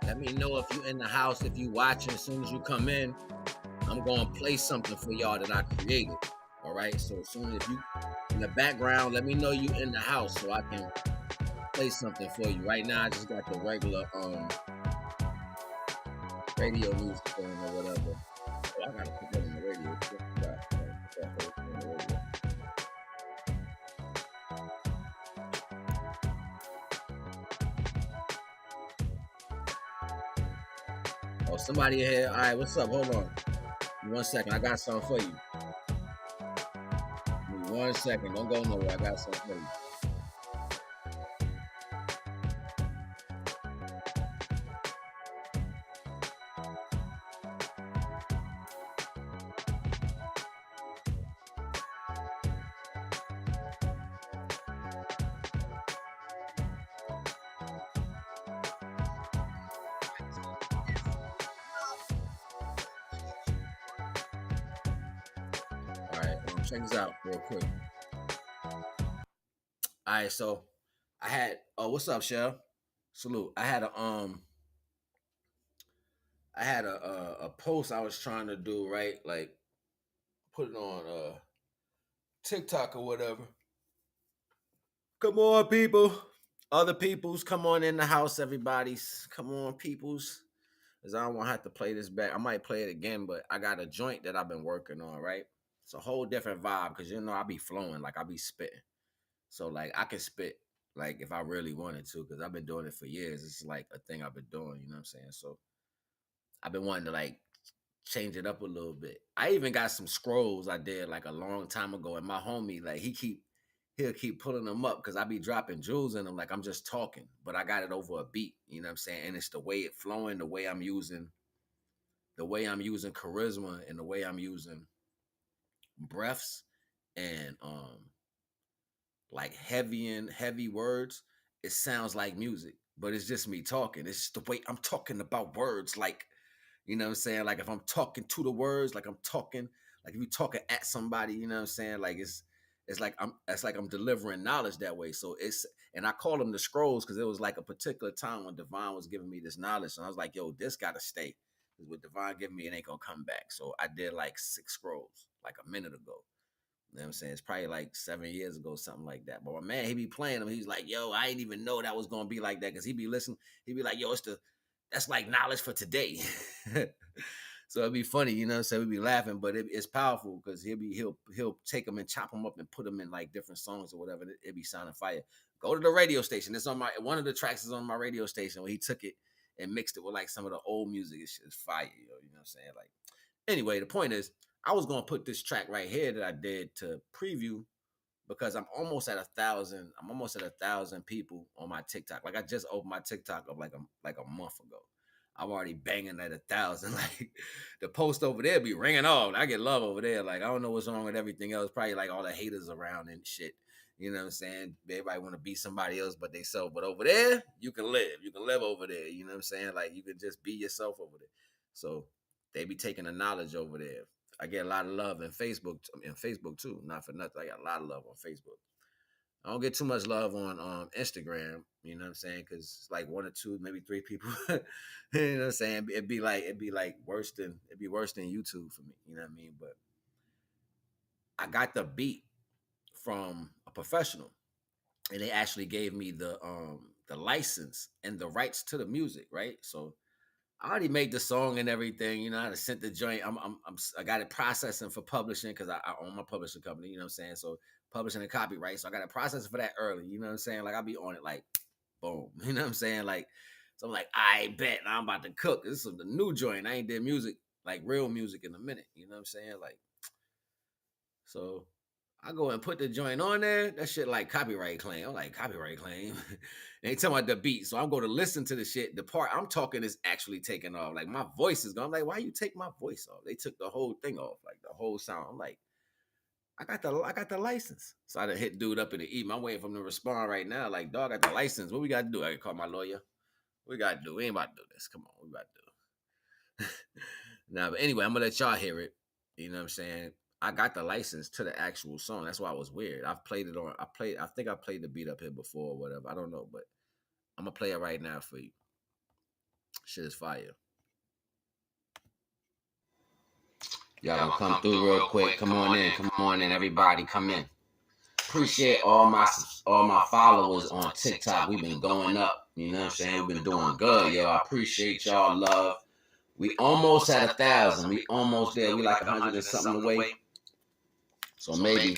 Let me know if you in the house, if you watching. As soon as you come in, I'm gonna play something for y'all that I created. All right. So as soon as you in the background, let me know you in the house so I can play something for you. Right now, I just got the regular radio music on or whatever. Oh, I gotta put that in the radio. Oh, somebody in here. All right, what's up? Hold on. 1 second. I got something for you. Give me 1 second. Don't go nowhere. I got something for you. All right, check this out real quick. All right, so I had what's up, Shell? Salute. I had a post I was trying to do, right? Like put it on TikTok or whatever. Come on, people. Other peoples, come on in the house, everybody's. Come on, peoples. Cause I don't want to have to play this back. I might play it again, but I got a joint that I've been working on, right? It's a whole different vibe because you know I be flowing, like I be spitting. So like I can spit like if I really wanted to, because I've been doing it for years. It's like a thing I've been doing, you know what I'm saying? So I've been wanting to like change it up a little bit. I even got some scrolls I did like a long time ago, and my homie, like he'll keep pulling them up because I be dropping jewels in them like I'm just talking, but I got it over a beat, you know what I'm saying? And it's the way it flowing, the way I'm using charisma and the way I'm using breaths and like heavy words, it sounds like music, but it's just me talking. It's just the way I'm talking about words, like, you know what I'm saying? Like if I'm talking to the words, like I'm talking, like if you talking at somebody, you know what I'm saying? Like it's like I'm delivering knowledge that way. So and I call them the scrolls because it was like a particular time when Divine was giving me this knowledge. And I was like, yo, this gotta stay. Because what Divine giving me, it ain't gonna come back. So I did like 6 scrolls like a minute ago. You know what I'm saying? It's probably like 7 years ago, something like that. But my man, he be playing them. He's like, yo, I didn't even know that was gonna be like that. Cause he be listening, he be like, yo, that's like knowledge for today. So it'd be funny, you know what I'm saying? We'd be laughing, but it's powerful because he'll take them and chop them up and put them in like different songs or whatever. It be sounding fire. Go to the radio station. It's on one of the tracks is on my radio station where he took it and mixed it with like some of the old music. It's fire, yo. You know what I'm saying? Like, anyway, the point is, I was gonna put this track right here that I did to preview because I'm almost at 1,000. I'm almost at 1,000 people on my TikTok. Like I just opened my TikTok up like a month ago. I'm already banging at 1,000. Like the post over there be ringing off. I get love over there. Like I don't know what's wrong with everything else. Probably like all the haters around and shit. You know what I'm saying? Everybody want to be somebody else but they self. But over there, you can live. You can live over there. You know what I'm saying? Like you can just be yourself over there. So they be taking the knowledge over there. I get a lot of love in Facebook too. Not for nothing. I got a lot of love on Facebook. I don't get too much love on Instagram, you know what I'm saying? Because it's like 1 or 2, maybe 3 people. You know what I'm saying? It'd be worse than YouTube for me, you know what I mean? But I got the beat from a professional and they actually gave me the license and the rights to the music, right? So I already made the song and everything. You know, I sent the joint. I got it processing for publishing because I own my publishing company. You know what I'm saying? So publishing and copyright. So I got it processing for that early. You know what I'm saying? Like I'll be on it like, boom. You know what I'm saying? Like, so I'm like, I bet I'm about to cook. This is the new joint. I ain't did music like real music in a minute. You know what I'm saying? Like, so I go and put the joint on there. That shit like copyright claim. I'm like, copyright claim. They talking about the beat. So I'm going to listen to the shit. The part I'm talking is actually taken off. Like my voice is gone. I'm like, why you take my voice off? They took the whole thing off, like the whole sound. I'm like, I got the license. So I done hit dude up in the email. I'm waiting for him to respond right now. Like, dog, I got the license. What we got to do? I can call my lawyer. What we got to do? We ain't about to do this. Come on. We about to do it. Nah, but anyway, I'm going to let y'all hear it. You know what I'm saying? I got the license to the actual song. That's why it was weird. I've played it on. I think I played the beat up here before or whatever. I don't know, but I'm gonna play it right now for you. Shit is fire. Y'all gonna come through real quick. Come on in, everybody. Come in. Appreciate all my followers on TikTok. We've been going up. You know what I'm saying? We've been doing good, yo. I appreciate y'all love. We almost at 1,000. We almost there. We like 100 and something away. So maybe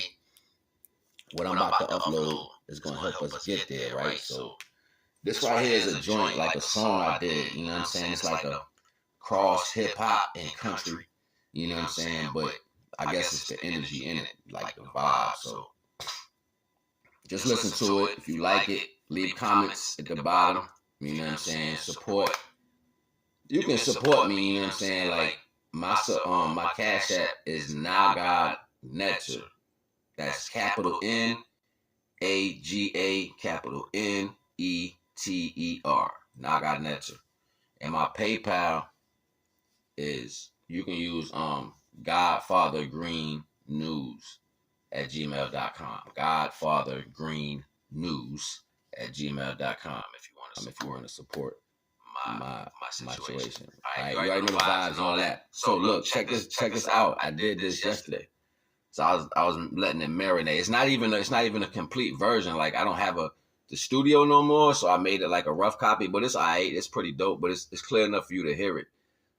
what I'm about to upload is gonna help us get there, right? So this right here is a joint, like a song I did. You know what I'm saying? It's like a cross hip hop and country. You know what I'm saying? But I guess it's the energy in it, like the vibe. So just listen to it. If you like it, leave comments at the bottom. You know what I'm saying? Support. You can support me. You know what I'm saying? Like my Cash App is NagaNeter. That's capital NAGA, capital NETER. NagaNeter. And my PayPal is, you can use godfathergreennews at gmail.com. godfathergreennews@gmail.com if you want to support my situation. All right, you already know the vibes and all that. So look, check this out. I did this yesterday. So I was letting it marinate. It's not even a complete version. Like, I don't have the studio no more, so I made it like a rough copy, but it's alright. It's pretty dope, but it's clear enough for you to hear it.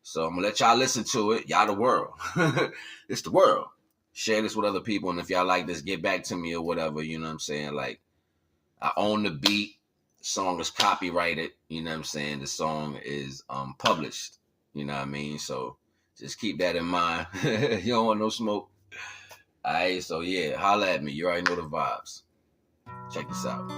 So I'm gonna let y'all listen to it. Y'all the world. It's the world. Share this with other people, and if y'all like this, get back to me or whatever. You know what I'm saying? Like, I own the beat. The song is copyrighted. You know what I'm saying? The song is published. You know what I mean? So just keep that in mind. You don't want no smoke. Alright, so yeah, holla at me. You already know the vibes. Check this out.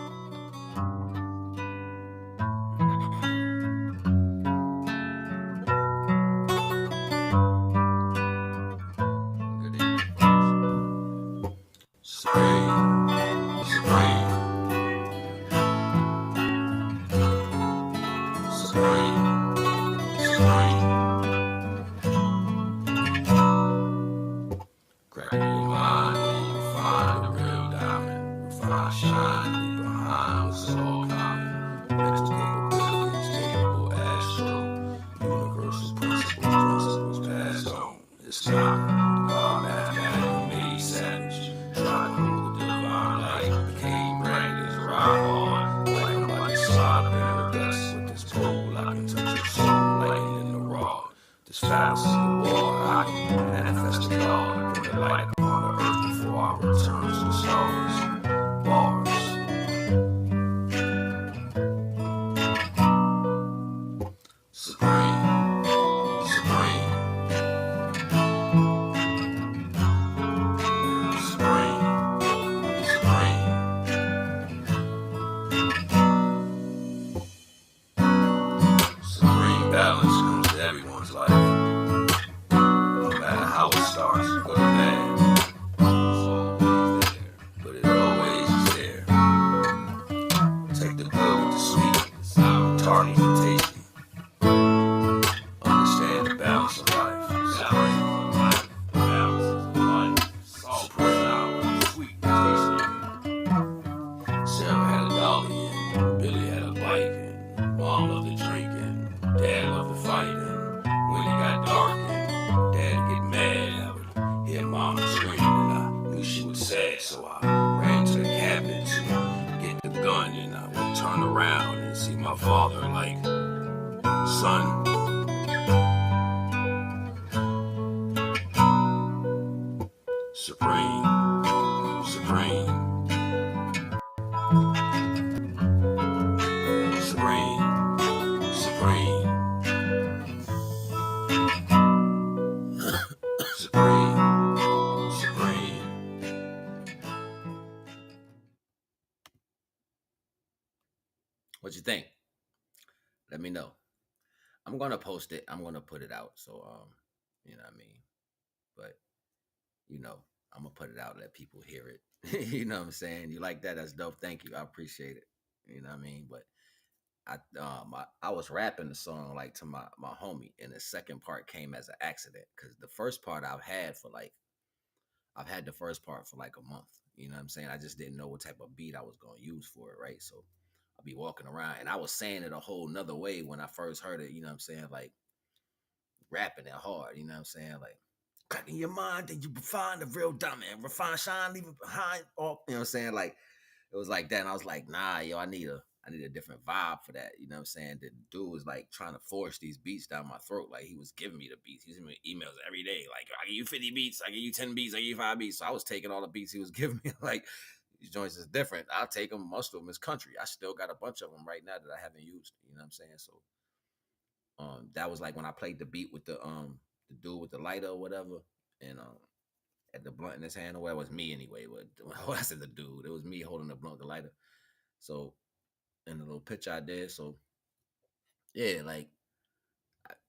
What you think? Let me know. I'm gonna post it. I'm gonna put it out. So you know what I mean? But you know, I'm gonna put it out, let people hear it. You know what I'm saying? You like that? That's dope. Thank you. I appreciate it. You know what I mean? But I was rapping the song like to my homie, and the second part came as an accident because the first part I've had the first part for like a month. You know what I'm saying? I just didn't know what type of beat I was gonna use for it, right? So I'll be walking around, and I was saying it a whole nother way when I first heard it. You know what I'm saying? Like rapping it hard. You know what I'm saying? Like cracking your mind, then you find the real diamond, refine, shine, leave it behind. All you know what I'm saying? Like it was like that, and I was like, nah, yo, I need a different vibe for that. You know what I'm saying? The dude was like trying to force these beats down my throat. Like he was giving me the beats. He was giving me emails every day. Like I give you 50 beats, I give you 10 beats, I give you 5 beats. So I was taking all the beats he was giving me. Like these joints is different. I'll take them. Most of them is country. I still got a bunch of them right now that I haven't used. You know what I'm saying? So that was like when I played the beat with the dude with the lighter or whatever, and at the blunt in his hand or whatever. It was me anyway. But when I said the dude, it was me holding the blunt, the lighter. So in the little picture I did. So yeah, like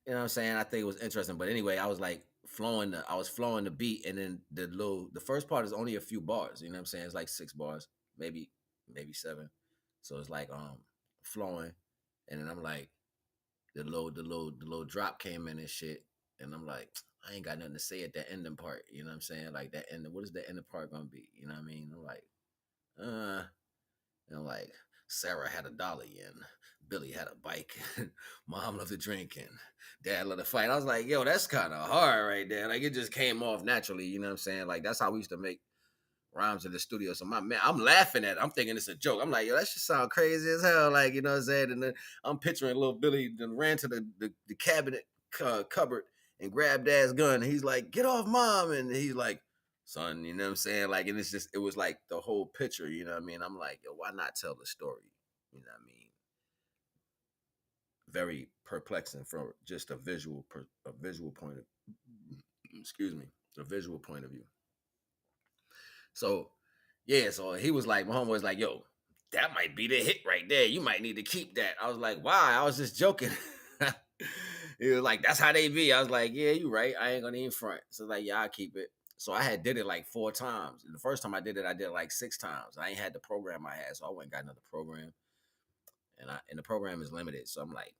you know what I'm saying. I think it was interesting. But anyway, I was flowing the beat, and then the first part is only a few bars. You know what I'm saying? It's like 6 bars, maybe 7. So it's like flowing, and then I'm like the little drop came in and shit, and I'm like I ain't got nothing to say at that ending part. You know what I'm saying? Like that end. What is the ending part gonna be? You know what I mean? I'm like like Sarah had a dolly and Billy had a bike. Mom loved to drink and dad loved to fight. I was like, yo, that's kind of hard right there. Like it just came off naturally. You know what I'm saying? Like that's how we used to make rhymes in the studio. So my man, I'm laughing at it. I'm thinking it's a joke. I'm like, yo, that should sound crazy as hell. Like, you know what I'm saying? And then I'm picturing little Billy then ran to the cabinet cupboard and grabbed dad's gun. And he's like, get off mom. And he's like, son, you know what I'm saying? Like, and it was like the whole picture, you know what I mean? I'm like, yo, why not tell the story? You know what I mean? Very perplexing from just a visual point of, excuse me, a visual point of view. So yeah, so he was like, my homeboy was like, yo, that might be the hit right there. You might need to keep that. I was like, why? I was just joking. He was like, that's how they be. I was like, yeah, you right. I ain't gonna even front. So like, yeah, I'll keep it. So I had did it like 4 times. And the first time I did it like 6 times. I ain't had the program I had, so I went and got another program. And the program is limited. So I'm like,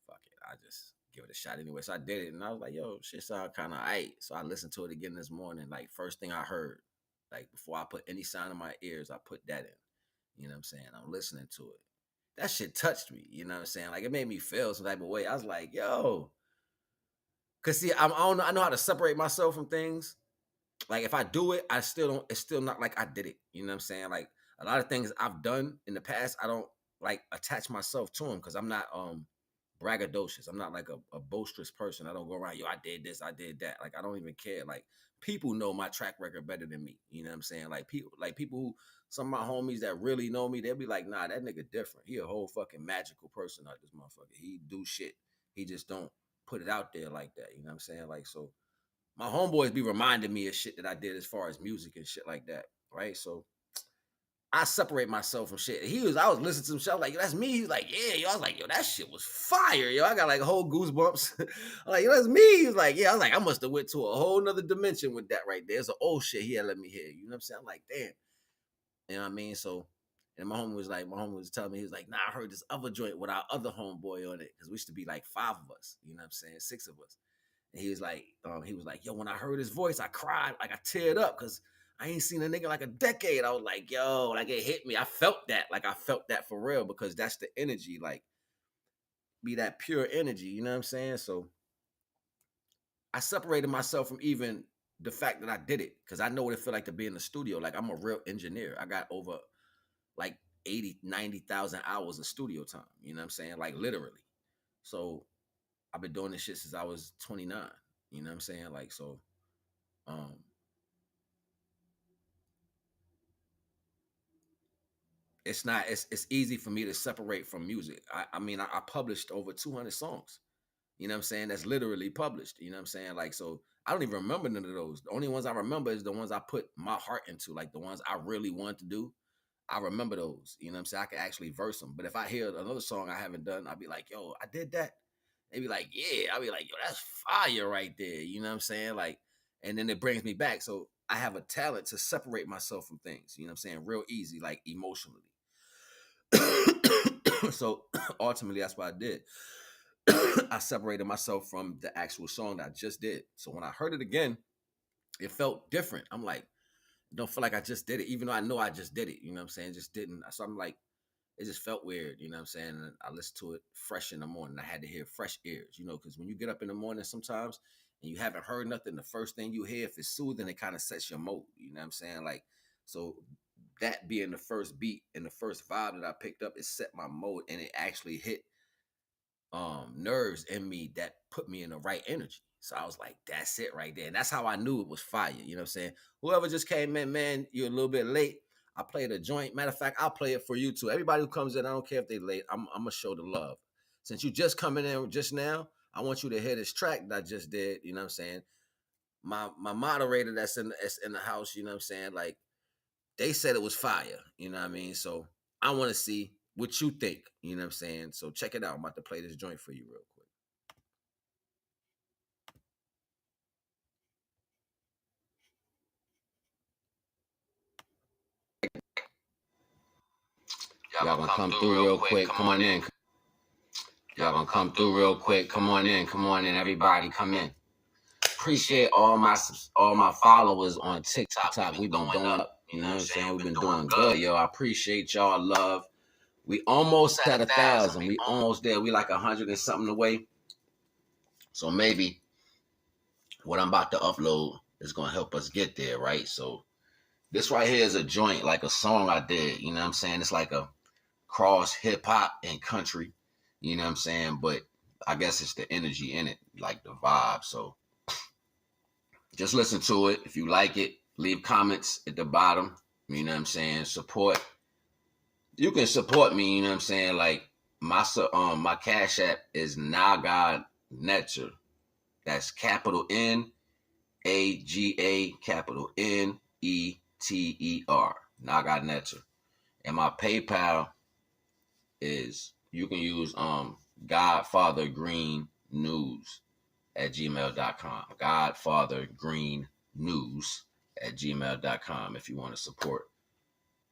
fuck it. I just give it a shot anyway. So I did it, and I was like, yo, shit sound kind of aight. So I listened to it again this morning. Like first thing I heard, like before I put any sound in my ears, I put that in. You know what I'm saying? I'm listening to it. That shit touched me. You know what I'm saying? Like it made me feel some type of way. I was like, yo, cause see, I don't know. I know how to separate myself from things. Like if I do it, I still don't. It's still not like I did it. You know what I'm saying? Like a lot of things I've done in the past, I don't like attach myself to them because I'm not braggadocious. I'm not like a boisterous person. I don't go around, yo, I did this, I did that. Like I don't even care. Like people know my track record better than me. You know what I'm saying? Like people who some of my homies that really know me, they'll be like, nah, that nigga different. He a whole fucking magical person out this motherfucker. He do shit. He just don't put it out there like that. You know what I'm saying? Like so my homeboys be reminding me of shit that I did as far as music and shit like that. Right. So I separate myself from shit. I was listening to some shit. I was like, yo, that's me. He's like, yeah, yo. I was like, yo, that shit was fire, yo. I got like whole goosebumps. I'm like, yo, that's me. He was like, yeah. I was like, I must have went to a whole nother dimension with that right there. It's an old shit he had let me hear. You know what I'm saying? I'm like, damn. You know what I mean? So, and my homie was telling me, he was like, nah, I heard this other joint with our other homeboy on it. Cause we used to be like 5 of us. You know what I'm saying? 6 of us. And he was like, yo, when I heard his voice, I cried, like I teared up because I ain't seen a nigga like a decade. I was like, yo, like it hit me. I felt that. Like I felt that for real because that's the energy, like be that pure energy. You know what I'm saying? So I separated myself from even the fact that I did it because I know what it feel like to be in the studio. Like I'm a real engineer. I got over like 80, 90,000 hours of studio time. You know what I'm saying? Like literally. So I've been doing this shit since I was 29. You know what I'm saying? Like, so, um, it's easy for me to separate from music. I mean, I published over 200 songs. You know what I'm saying? That's literally published. You know what I'm saying? Like, so I don't even remember none of those. The only ones I remember is the ones I put my heart into, like the ones I really want to do. I remember those. You know what I'm saying? I can actually verse them. But if I hear another song I haven't done, I'll be like, yo, I did that. They be like, yeah. I'll be like, yo, that's fire right there. You know what I'm saying? Like, and then it brings me back. So I have a talent to separate myself from things. You know what I'm saying? Real easy, like emotionally. So ultimately, that's what I did. I separated myself from the actual song that I just did. So when I heard it again, it felt different. I'm like, don't feel like I just did it, even though I know I just did it. You know what I'm saying? Just didn't. So I'm like, it just felt weird, you know what I'm saying? And I listened to it fresh in the morning. I had to hear fresh ears, you know, because when you get up in the morning sometimes and you haven't heard nothing, the first thing you hear, if it's soothing, it kind of sets your mode, you know what I'm saying? Like, so that being the first beat and the first vibe that I picked up, it set my mode and it actually hit nerves in me that put me in the right energy. So I was like, that's it right there. And that's how I knew it was fire. You know what I'm saying? Whoever just came in, man, you're a little bit late. I played a joint. Matter of fact, I'll play it for you too. Everybody who comes in, I don't care if they late. I'm gonna show the love. Since you just coming in just now, I want you to hear this track that I just did. You know what I'm saying? My moderator that's in the house, you know what I'm saying? Like, they said it was fire. You know what I mean? So I want to see what you think. You know what I'm saying? So check it out. I'm about to play this joint for you real quick. Y'all gonna come through real quick. Come on in. Y'all gonna come through real quick. Come on in. Come on in. Everybody, come in. Appreciate all my followers on TikTok. We've been going up. You know what I'm saying? We've been doing good, yo. I appreciate y'all love. We almost had 1,000. We almost there. We like 100 and something away. So maybe what I'm about to upload is gonna help us get there, right? So this right here is a joint, like a song I did. You know what I'm saying? It's like a cross hip hop and country. You know what I'm saying? But I guess it's the energy in it, like the vibe. So just listen to it. If you like it, leave comments at the bottom. You know what I'm saying? Support. You can support me, you know what I'm saying? Like my Cash App is NagaNeter. That's capital NAGA capital NETER. NagaNeter. And my PayPal is, you can use godfathergreennews at gmail.com. godfathergreennews@gmail.com if you want to support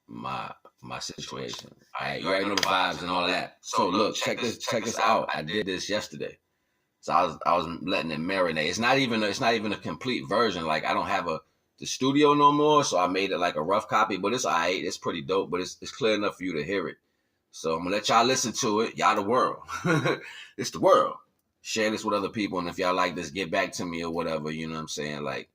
my situation. All right, you already know the vibes and all that. So look, check this out. I did this yesterday. So I was letting it marinate. It's not even a complete version. Like, I don't have the studio no more, so I made it like a rough copy, but it's all right. It's pretty dope, but it's clear enough for you to hear it. So I'm gonna let y'all listen to it. Y'all the world. It's the world. Share this with other people, and if y'all like this, get back to me or whatever. You know what I'm saying? Like,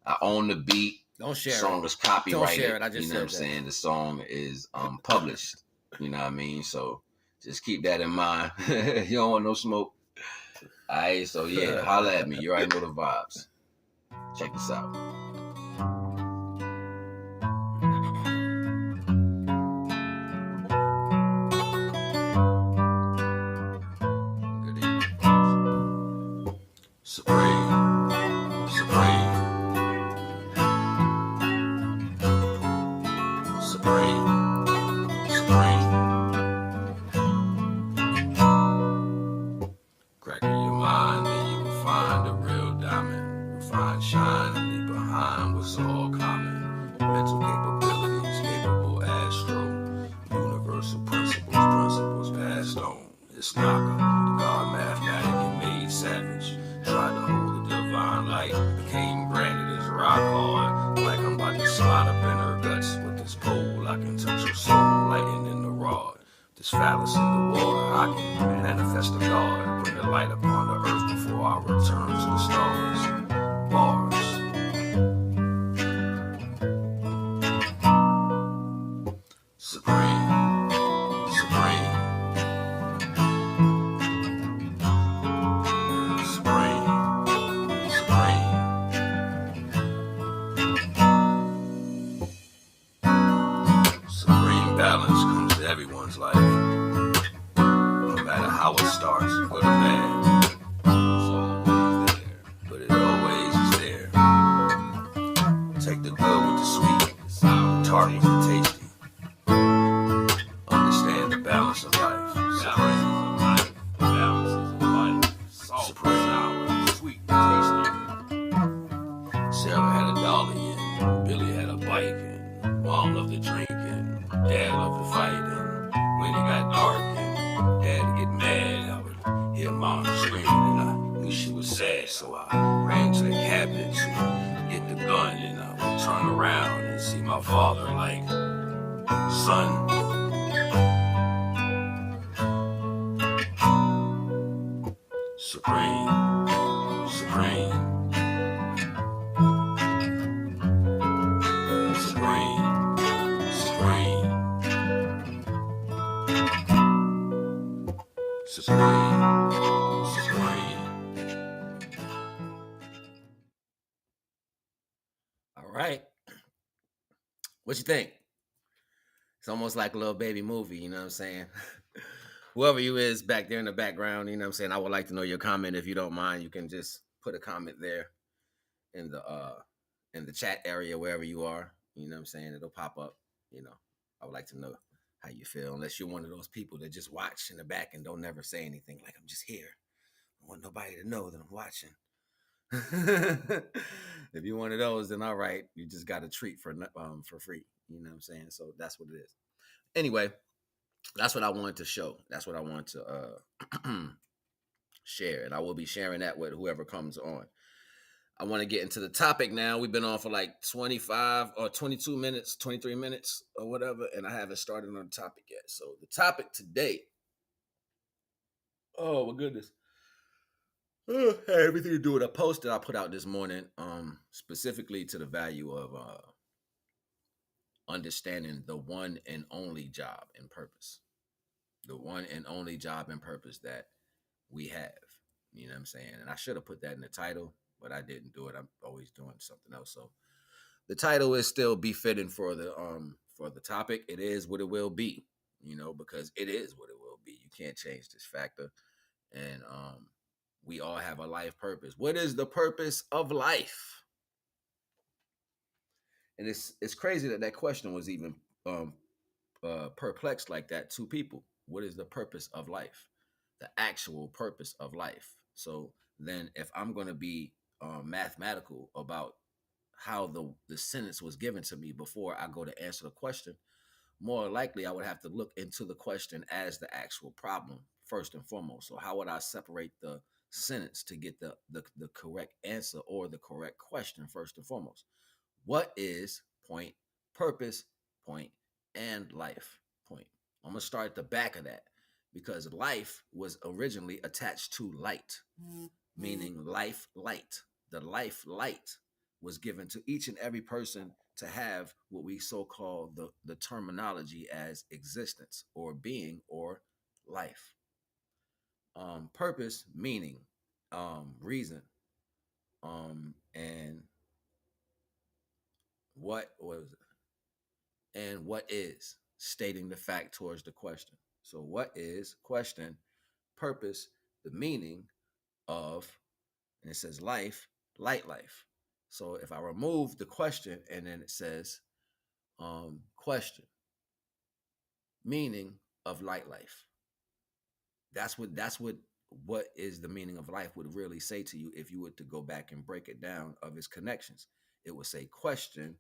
I own the beat. Don't share the song it. is copyrighted. Don't share it. I just you know said what I'm that. saying? The song is published. You know what I mean? So just keep that in mind. You don't want no smoke. All right, so yeah, holla at me. You already know the vibes. Check this out. Supreme. Cracking your mind, and you will find a real diamond. Refine, shine, and leave behind what's all common. Mental capabilities, capable astro. Universal principles passed on. It's NAGA, the god mathematic and made savage. Tried to hold the divine light, became branded as rock hard. Like I'm about to slide up in her guts with this pole. I can touch her soul, lighting in the rod. This phallus in the water, I can manifest the God. Bring the light upon the earth before I return to the stars. Bars. Supreme. Balance comes to everyone's life, no matter how it starts, good or bad. It's always there, but it always is there. Take the good with the sweet, the tart with the tasty. Understand the balance of life. Supreme, sour, sweet, tasty. Sarah had a dolly and Billy had a bike and Mom loved to drink and Dad loved to fight, and when it got dark and Dad would get mad, I would hear Mom screaming, and I knew she was sad, so I ran to the cabinet to get the gun, and I would turn around and see my father like, son, Supreme, supreme, supreme, supreme, supreme, supreme. All right. What you think? It's almost like a little baby movie, you know what I'm saying? Whoever you is back there in the background, you know what I'm saying? I would like to know your comment. If you don't mind, you can just put a comment there in the chat area wherever you are. You know what I'm saying? It'll pop up. You know, I would like to know how you feel. Unless you're one of those people that just watch in the back and don't never say anything, like I'm just here. I want nobody to know that I'm watching. If you're one of those, then all right, you just got a treat for free. You know what I'm saying? So that's what it is. Anyway, that's what I wanted to show. That's what I want to share, and I will be sharing that with whoever comes on. I want to get into the topic now. We've been on for like 25 or 22 minutes, 23 minutes or whatever, and I haven't started on the topic yet. So the topic today, oh my goodness, had everything to do with a post that I put out this morning, specifically to the value of understanding the one and only job and purpose. The one and only job and purpose that we have. You know what I'm saying? And I should have put that in the title, but I didn't do it. I'm always doing something else. So the title is still befitting for the topic. It is what it will be, you know, because it is what it will be. You can't change this factor. And we all have a life purpose. What is the purpose of life? And it's crazy that question was even perplexed like that to people. What is the purpose of life? The actual purpose of life. So then, if I'm going to be mathematical about how the sentence was given to me before I go to answer the question, more likely I would have to look into the question as the actual problem first and foremost. So how would I separate the sentence to get the correct answer or the correct question first and foremost? What is point, purpose, point, and life point? I'm going to start at the back of that because life was originally attached to light, meaning life light. The life light was given to each and every person to have what we so call the terminology as existence or being or life. Purpose, meaning, reason, and what was it? And what is stating the fact towards the question. So what is question, purpose, the meaning of, and it says life, light life. So if I remove the question and then it says question, meaning of light life. That's what is the meaning of life would really say to you if you were to go back and break it down of its connections. It would say question,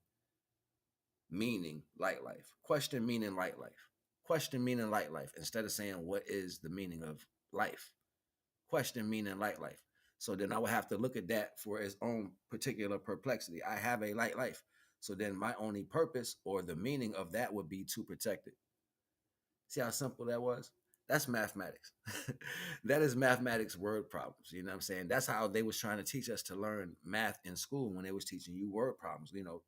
meaning light life. Question, meaning light life. Question, meaning light life. Instead of saying what is the meaning of life. Question, meaning light life. So then I would have to look at that for its own particular perplexity. I have a light life. So then my only purpose or the meaning of that would be to protect it. See how simple that was? That's mathematics. That is mathematics word problems. You know what I'm saying? That's how they was trying to teach us to learn math in school when they was teaching you word problems. You know,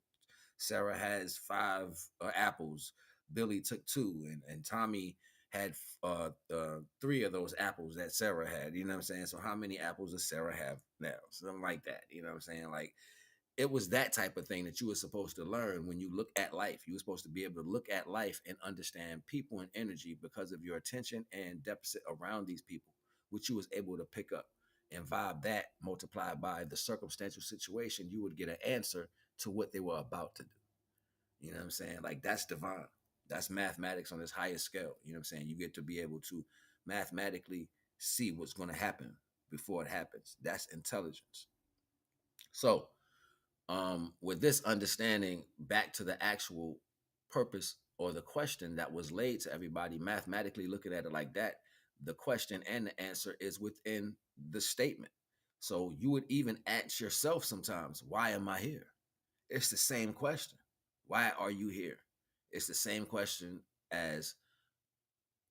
Sarah has 5 apples. Billy took 2, and Tommy had 3 of those apples that Sarah had. You know what I'm saying? So how many apples does Sarah have now? Something like that. You know what I'm saying? Like it was that type of thing that you were supposed to learn when you look at life. You were supposed to be able to look at life and understand people and energy because of your attention and deficit around these people, which you was able to pick up and vibe that multiplied by the circumstantial situation. You would get an answer to what they were about to do. You know what I'm saying? Like that's divine. That's mathematics on its highest scale. You know what I'm saying? You get to be able to mathematically see what's going to happen before it happens. That's intelligence. So, with this understanding back to the actual purpose or the question that was laid to everybody, mathematically looking at it like that, the question and the answer is within the statement. So you would even ask yourself sometimes, why am I here? It's the same question. Why are you here? It's the same question as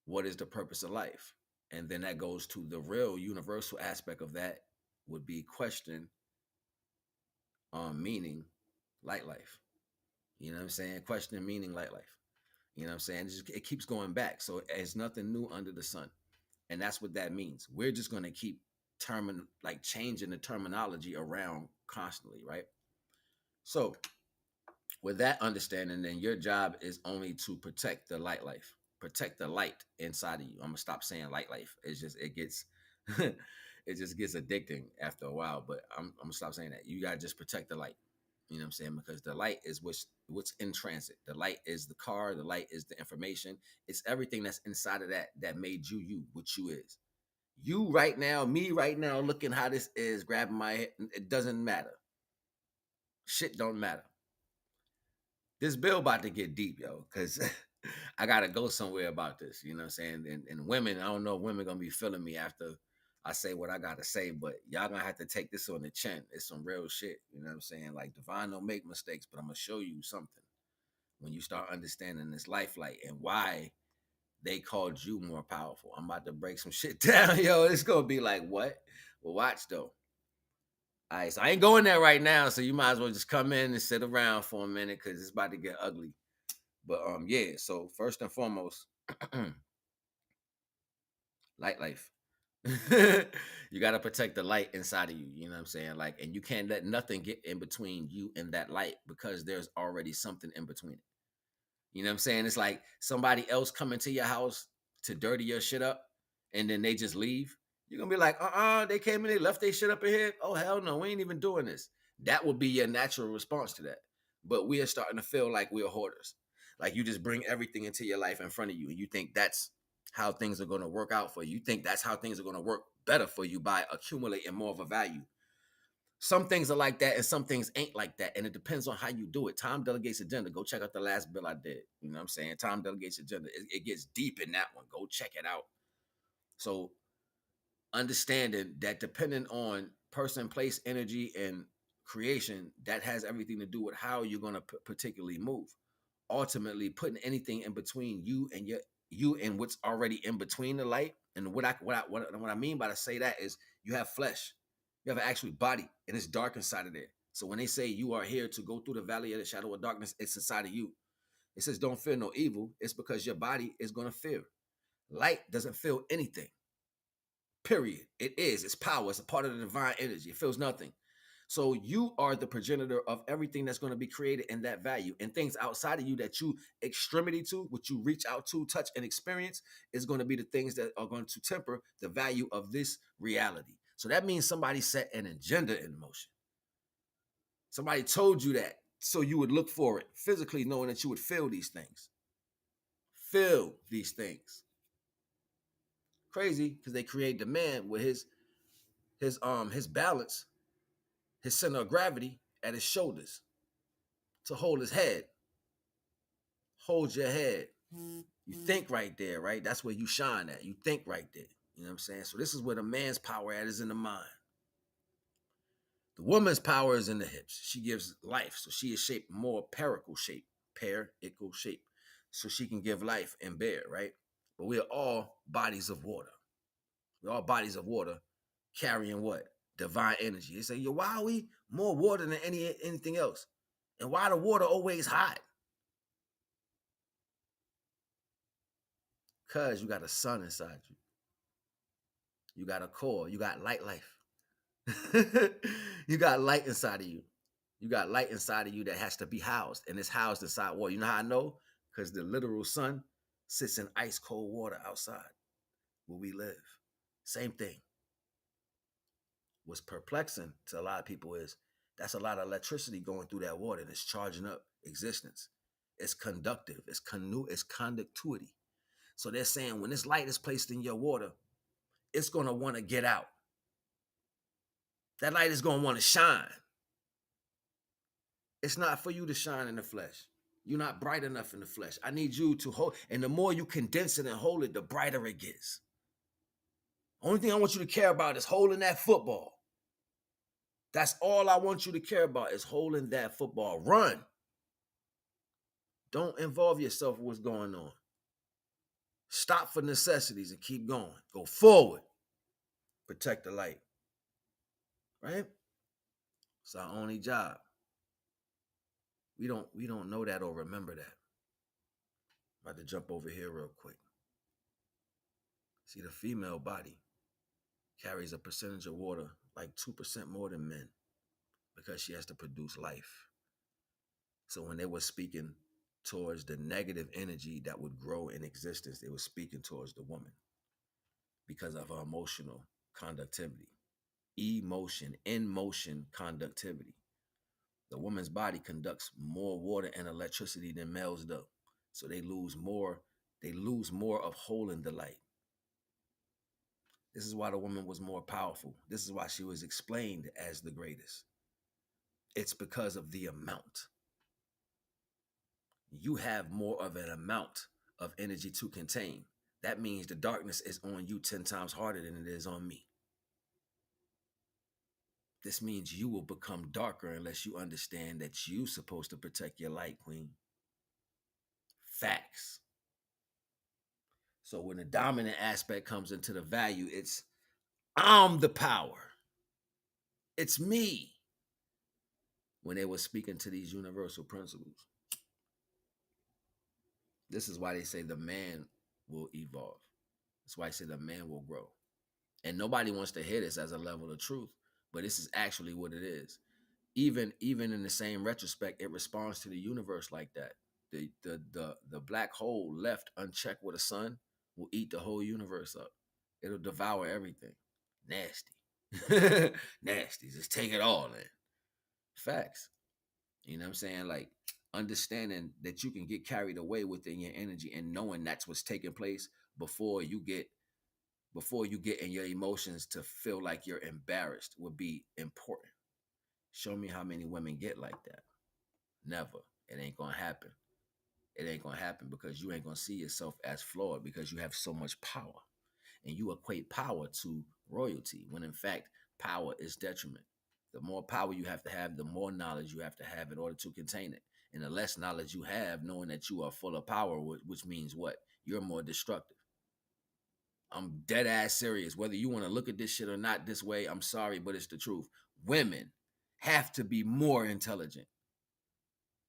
what is the purpose of life? And then that goes to the real universal aspect of that would be question meaning light life. You know what I'm saying? Question meaning light life. You know what I'm saying? It keeps going back. So there's nothing new under the sun. And that's what that means. We're just going to keep changing the terminology around constantly, right? So with that understanding, then your job is only to protect the light life, protect the light inside of you. I'm gonna stop saying light life. It's just it gets it just gets addicting after a while. But I'm gonna stop saying that. You gotta just protect the light. You know what I'm saying? Because the light is what's in transit. The light is the car. The light is the information. It's everything that's inside of that made you, what you is. You right now, me right now, looking how this is, grabbing my head. It doesn't matter. Shit don't matter. This bill about to get deep, yo, because I gotta go somewhere about this. You know what I'm saying? And women, I don't know if women gonna be feeling me after I say what I gotta say, but y'all gonna have to take this on the chin. It's some real shit. You know what I'm saying? Like Divine don't make mistakes, but I'm gonna show you something when you start understanding this life light and why they called you more powerful. I'm about to break some shit down, yo. It's gonna be like what? Well, watch though. All right, so I ain't going there right now, so you might as well just come in and sit around for a minute because it's about to get ugly. But yeah. So first and foremost, light life. You got to protect the light inside of you. You know what I'm saying? Like, and you can't let nothing get in between you and that light because there's already something in between it. You know what I'm saying? It's like somebody else coming to your house to dirty your shit up, and then they just leave. You're gonna be like, they came in, they left their shit up in here. Oh hell no, we ain't even doing this. That would be your natural response to that. But we are starting to feel like we're hoarders. Like you just bring everything into your life in front of you, and you think that's how things are gonna work out for you. You think that's how things are gonna work better for you by accumulating more of a value. Some things are like that and some things ain't like that. And it depends on how you do it. Time delegates agenda. Go check out the last bill I did. You know what I'm saying? Time delegates agenda. It gets deep in that one. Go check it out. So understanding that depending on person, place, energy, and creation, that has everything to do with how you're going to particularly move. Ultimately, putting anything in between you and what's already in between the light. And what I mean by to say that is you have flesh, you have an actual body, and it's dark inside of there. So when they say you are here to go through the valley of the shadow of darkness, it's inside of you. It says don't fear no evil. It's because your body is going to fear. Light doesn't feel anything. Period. It is. It's power. It's a part of the divine energy. It feels nothing. So you are the progenitor of everything that's going to be created in that value. And things outside of you that you extremity to, what you reach out to, touch, and experience, is going to be the things that are going to temper the value of this reality. So that means somebody set an agenda in motion. Somebody told you that so you would look for it physically, knowing that you would feel these things. Feel these things. Crazy because they create the man with his balance, his center of gravity at his shoulders to hold his head. Hold your head. You think right there, right? That's where you shine at. You think right there. You know what I'm saying? So this is where the man's power at is in the mind. The woman's power is in the hips. She gives life. So she is shaped more perical shape. Perical shape. So she can give life and bear, right? But we're all bodies of water. We're all bodies of water carrying what? Divine energy. They say, yo, why are we more water than anything else? And why the water always hot? Because you got a sun inside you. You got a core. You got light life. You got light inside of you. You got light inside of you that has to be housed. And it's housed inside water. You know how I know? Because the literal sun sits in ice cold water outside where we live. Same thing. What's perplexing to a lot of people is that's a lot of electricity going through that water that's charging up existence. It's conductive. It's conductivity. So they're saying when this light is placed in your water, it's going to want to get out. That light is going to want to shine. It's not for you to shine in the flesh. You're not bright enough in the flesh. I need you to hold, and the more you condense it and hold it, the brighter it gets. Only thing I want you to care about is holding that football. That's all I want you to care about is holding that football. Run. Don't involve yourself with what's going on. Stop for necessities and keep going. Go forward. Protect the light. Right? It's our only job. We don't know that or remember that. I'm about to jump over here real quick. See, the female body carries a percentage of water like 2% more than men because she has to produce life. So when they were speaking towards the negative energy that would grow in existence, they were speaking towards the woman because of her emotional conductivity. Emotion, in motion conductivity. The woman's body conducts more water and electricity than males do. So they lose more of holding the light. This is why the woman was more powerful. This is why she was explained as the greatest. It's because of the amount. You have more of an amount of energy to contain. That means the darkness is on you 10 times harder than it is on me. This means you will become darker unless you understand that you're supposed to protect your light, queen. Facts. So when the dominant aspect comes into the value, it's I'm the power. It's me. When they were speaking to these universal principles. This is why they say the man will evolve. That's why I say the man will grow. And nobody wants to hear this as a level of truth, but this is actually what it is. Even in the same retrospect, it responds to the universe like that. The black hole left unchecked with a sun will eat the whole universe up. It'll devour everything. Nasty. Nasty. Just take it all in. Facts. You know what I'm saying? Like understanding that you can get carried away within your energy and knowing that's what's taking place before you get in your emotions to feel like you're embarrassed would be important. Show me how many women get like that. Never. It ain't gonna happen. It ain't gonna happen because you ain't gonna see yourself as flawed because you have so much power. And you equate power to royalty when in fact power is detriment. The more power you have to have, the more knowledge you have to have in order to contain it. And the less knowledge you have, knowing that you are full of power, which means what? You're more destructive. I'm dead ass serious. Whether you want to look at this shit or not this way, I'm sorry, but it's the truth. Women have to be more intelligent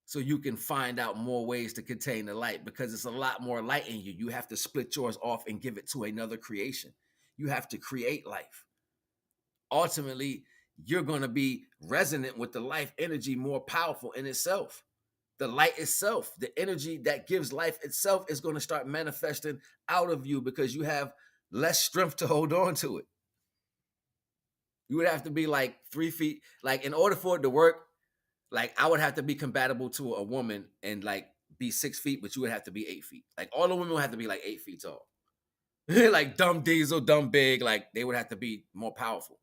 so you can find out more ways to contain the light because it's a lot more light in you. You have to split yours off and give it to another creation. You have to create life. Ultimately, you're going to be resonant with the life energy more powerful in itself. The light itself, the energy that gives life itself is going to start manifesting out of you because you have less strength to hold on to it. You would have to be like 3 feet. Like in order for it to work, like I would have to be compatible to a woman and like be 6 feet, but you would have to be 8 feet. Like all the women would have to be like 8 feet tall. Like dumb diesel, dumb big, like they would have to be more powerful.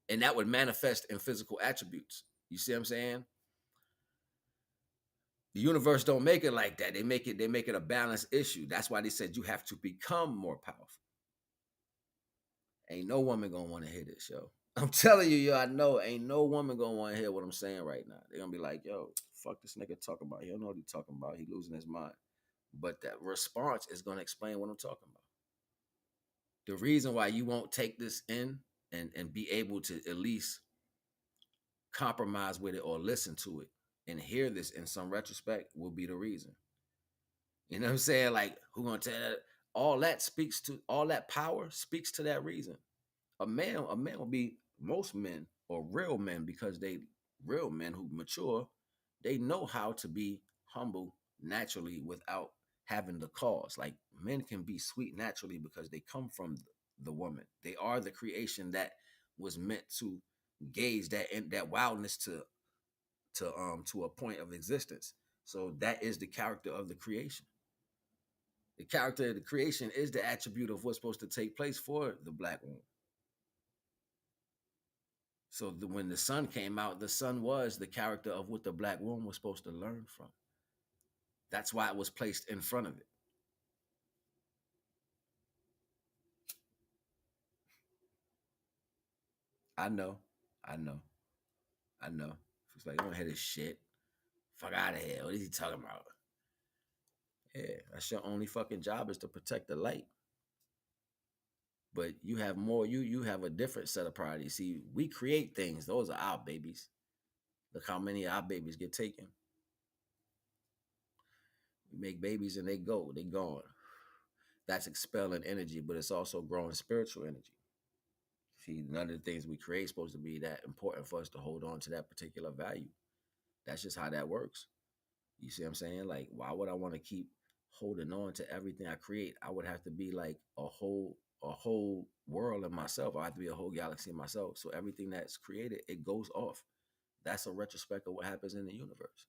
And that would manifest in physical attributes. You see what I'm saying? The universe don't make it like that. They make it a balanced issue. That's why they said you have to become more powerful. Ain't no woman gonna want to hear this, yo. I'm telling you, yo, I know ain't no woman gonna want to hear what I'm saying right now. They're gonna be like, yo, fuck this nigga talking about. He don't know what he's talking about. He losing his mind. But that response is gonna explain what I'm talking about. The reason why you won't take this in and be able to at least compromise with it or listen to it and hear this in some retrospect will be the reason. You know what I'm saying? Like, who gonna tell that? All that power speaks to that reason. A man will be most men or real men because they real men who mature, they know how to be humble naturally without having the cause. Like men can be sweet naturally because they come from the woman. They are the creation that was meant to gauge that wildness to a point of existence. So that is the character of the creation. The character of the creation is the attribute of what's supposed to take place for the black woman. So when the sun came out, the sun was the character of what the black woman was supposed to learn from. That's why it was placed in front of it. I know. I know. I know. It's like, I don't hear this shit. Fuck out of here. What is he talking about? Yeah, that's your only fucking job is to protect the light. But you have more, you have a different set of priorities. See, we create things, those are our babies. Look how many of our babies get taken. We make babies and they go, they gone. That's expelling energy, but it's also growing spiritual energy. See, none of the things we create is supposed to be that important for us to hold on to that particular value. That's just how that works. You see what I'm saying? Like, why would I want to keep holding on to everything I create? I would have to be like a whole world in myself. I have to be a whole galaxy in myself. So everything that's created, it goes off. That's a retrospect of what happens in the universe.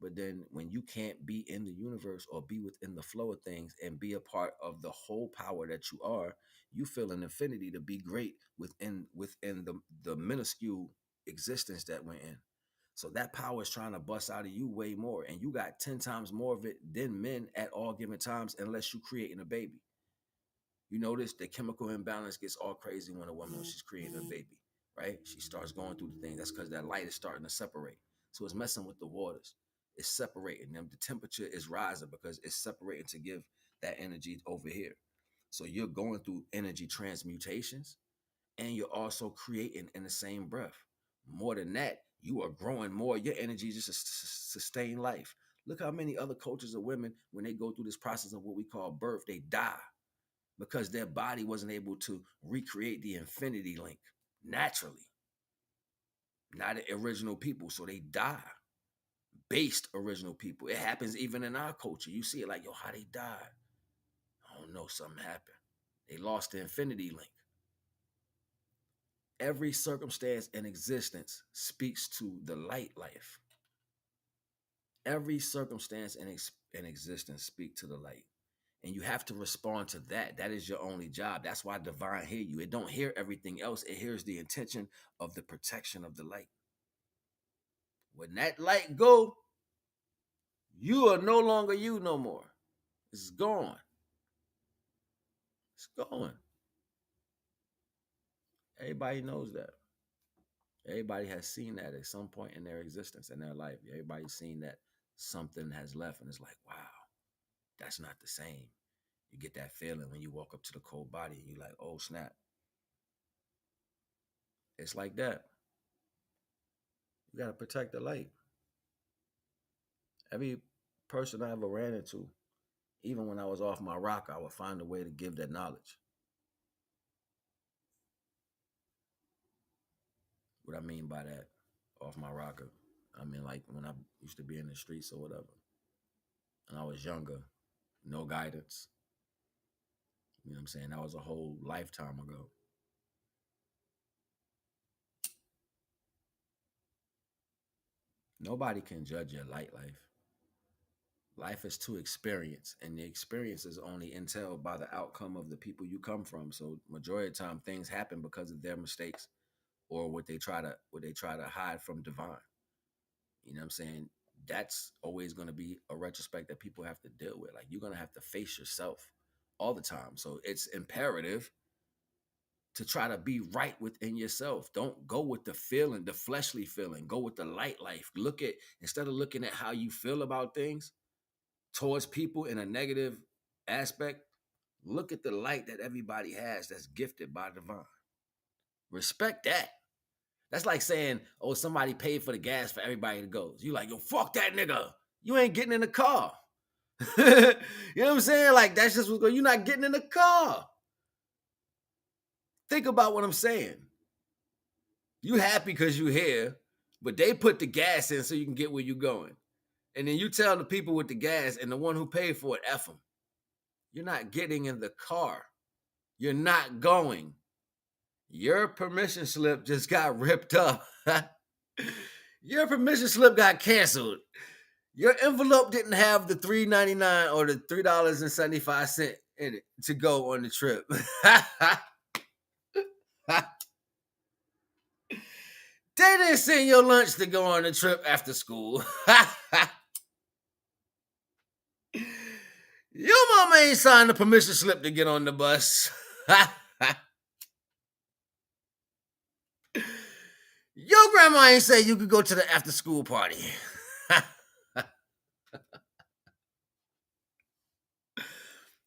But then when you can't be in the universe or be within the flow of things and be a part of the whole power that you are, you feel an infinity to be great within the minuscule existence that we're in. So that power is trying to bust out of you way more. And you got 10 times more of it than men at all given times, unless you're creating a baby. You notice the chemical imbalance gets all crazy when a woman, when she's creating a baby, right? She starts going through the thing. That's because that light is starting to separate. So it's messing with the waters. It's separating them. The temperature is rising because it's separating to give that energy over here. So you're going through energy transmutations and you're also creating in the same breath. More than that, you are growing more. Your energy just to sustain life. Look how many other cultures of women, when they go through this process of what we call birth, they die because their body wasn't able to recreate the infinity link naturally. Not the original people, so they die. Based original people. It happens even in our culture. You see it like, yo, how they died? I don't know, something happened. They lost the infinity link. Every circumstance in existence speaks to the light life. Every circumstance in existence speak to the light. And you have to respond to that. That is your only job. That's why divine hear you. It don't hear everything else. It hears the intention of the protection of the light. When that light go, you are no longer you no more. It's gone. It's gone. Everybody knows that. Everybody has seen that at some point in their existence, in their life. Everybody's seen that something has left, and it's like, wow, that's not the same. You get that feeling when you walk up to the cold body, and you're like, oh, snap. It's like that. You got to protect the light. Every person I ever ran into, even when I was off my rock, I would find a way to give that knowledge. What I mean by that, off my rocker, I mean like when I used to be in the streets or whatever, and I was younger, no guidance. You know what I'm saying? That was a whole lifetime ago. Nobody can judge your light life. Life is to experience, and the experience is only entailed by the outcome of the people you come from. So majority of the time things happen because of their mistakes or what they try to hide from divine. You know what I'm saying? That's always going to be a retrospect that people have to deal with. Like, you're going to have to face yourself all the time. So it's imperative to try to be right within yourself. Don't go with the feeling, the fleshly feeling. Go with the light life. Instead of looking at how you feel about things towards people in a negative aspect, look at the light that everybody has that's gifted by divine. Respect that. That's like saying, oh, somebody paid for the gas for everybody to go. You like, yo, fuck that nigga. You ain't getting in the car. You know what I'm saying? Like, that's just what's going. You're not getting in the car. Think about what I'm saying. You happy because you here, but they put the gas in so you can get where you're going. And then you tell the people with the gas and the one who paid for it, F them. You're not getting in the car. You're not going. Your permission slip just got ripped up. Your permission slip got canceled. Your envelope didn't have the $3.99 or the $3.75 in it to go on the trip. They didn't send your lunch to go on the trip after school. Your mama ain't signed the permission slip to get on the bus. Your grandma ain't say you could go to the after school party.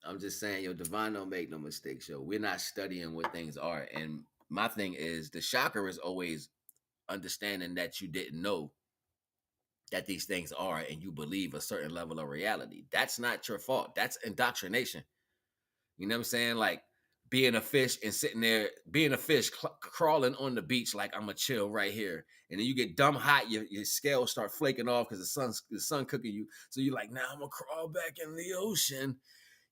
I'm just saying, yo, divine don't make no mistakes, yo. We're not studying what things are. And my thing is the shocker is always understanding that you didn't know that these things are and you believe a certain level of reality. That's not your fault. That's indoctrination. You know what I'm saying? Like being a fish and sitting there, being a fish crawling on the beach like I'm a chill right here. And then you get dumb hot, your scales start flaking off because the sun cooking you. So you're like, now I'm gonna crawl back in the ocean.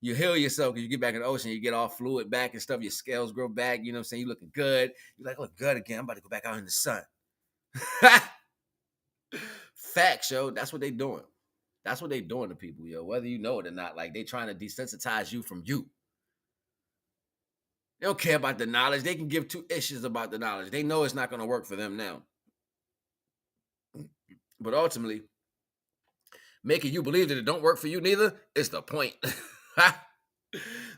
You heal yourself because you get back in the ocean, you get all fluid back and stuff, your scales grow back, you know what I'm saying? You looking good. You're like, look good again. I'm about to go back out in the sun. Facts, yo. That's what they doing. That's what they doing to people, yo. Whether you know it or not, like they trying to desensitize you from you. They don't care about the knowledge. They can give two issues about the knowledge. They know it's not going to work for them now. But ultimately, making you believe that it don't work for you neither is the point.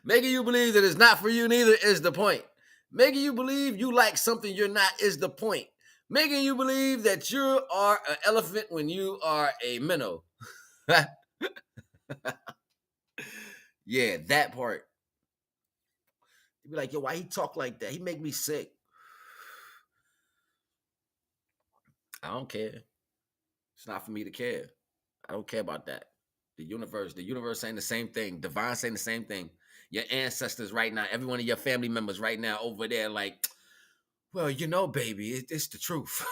Making you believe that it's not for you neither is the point. Making you believe you like something you're not is the point. Making you believe that you are an elephant when you are a minnow. Yeah, that part. You be like, yo, why he talk like that? He make me sick. I don't care. It's not for me to care. I don't care about that. The universe saying the same thing. Divine saying the same thing. Your ancestors right now, every one of your family members right now over there, like, well, you know, baby, it's the truth.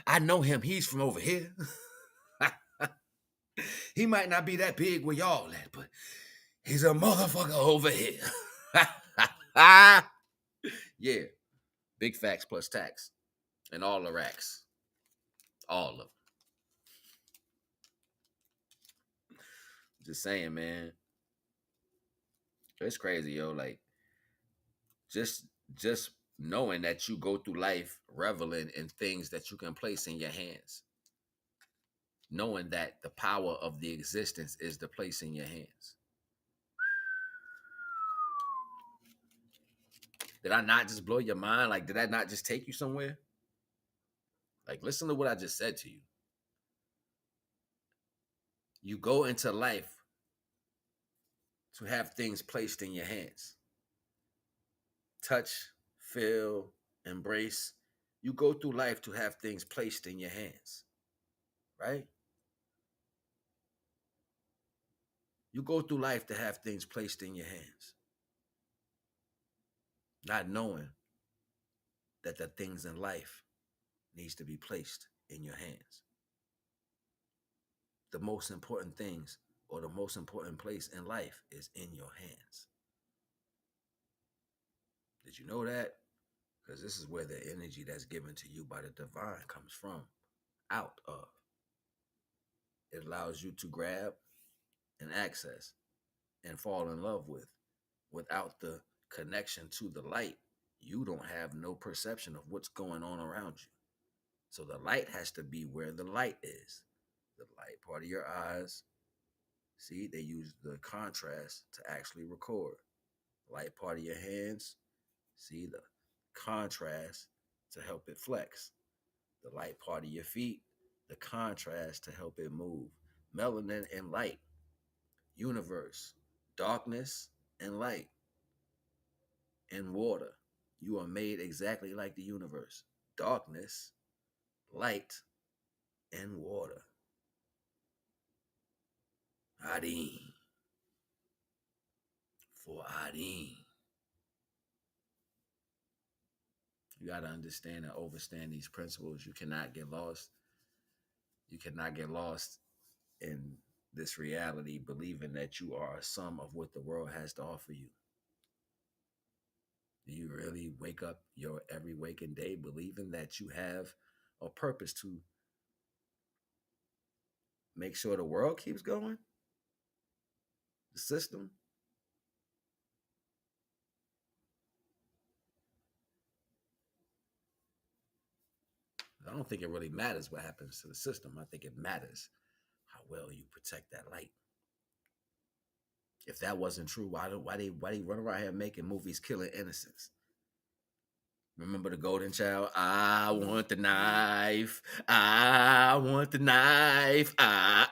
I know him. He's from over here. He might not be that big where y'all at, but he's a motherfucker over here. Yeah. Big facts plus tax. And all the racks. All of them. Just saying, man. It's crazy, yo. Like, just knowing that you go through life reveling in things that you can place in your hands. Knowing that the power of the existence is the place in your hands. Did I not just blow your mind? Like, did I not just take you somewhere? Like, listen to what I just said to you. You go into life to have things placed in your hands. Touch, feel, embrace. You go through life to have things placed in your hands, right? You go through life to have things placed in your hands, not knowing that the things in life needs to be placed in your hands. The most important things or the most important place in life is in your hands. Did you know that? Because this is where the energy that's given to you by the divine comes from, out of. It allows you to grab and access and fall in love with. Without the connection to the light, you don't have no perception of what's going on around you. So the light has to be where the light is. The light part of your eyes. See, they use the contrast to actually record. Light part of your hands. See, the contrast to help it flex. The light part of your feet. The contrast to help it move. Melanin and light. Universe. Darkness and light. And water. You are made exactly like the universe. Darkness, light, and water. Adin. For Adin. You got to understand and understand these principles. You cannot get lost. You cannot get lost in this reality believing that you are a sum of what the world has to offer you. Do you really wake up your every waking day believing that you have a purpose to make sure the world keeps going? The system? I don't think it really matters what happens to the system. I think it matters how well you protect that light. If that wasn't true, why they run around here making movies killing innocents? Remember the golden child? I want the knife. I want the knife. I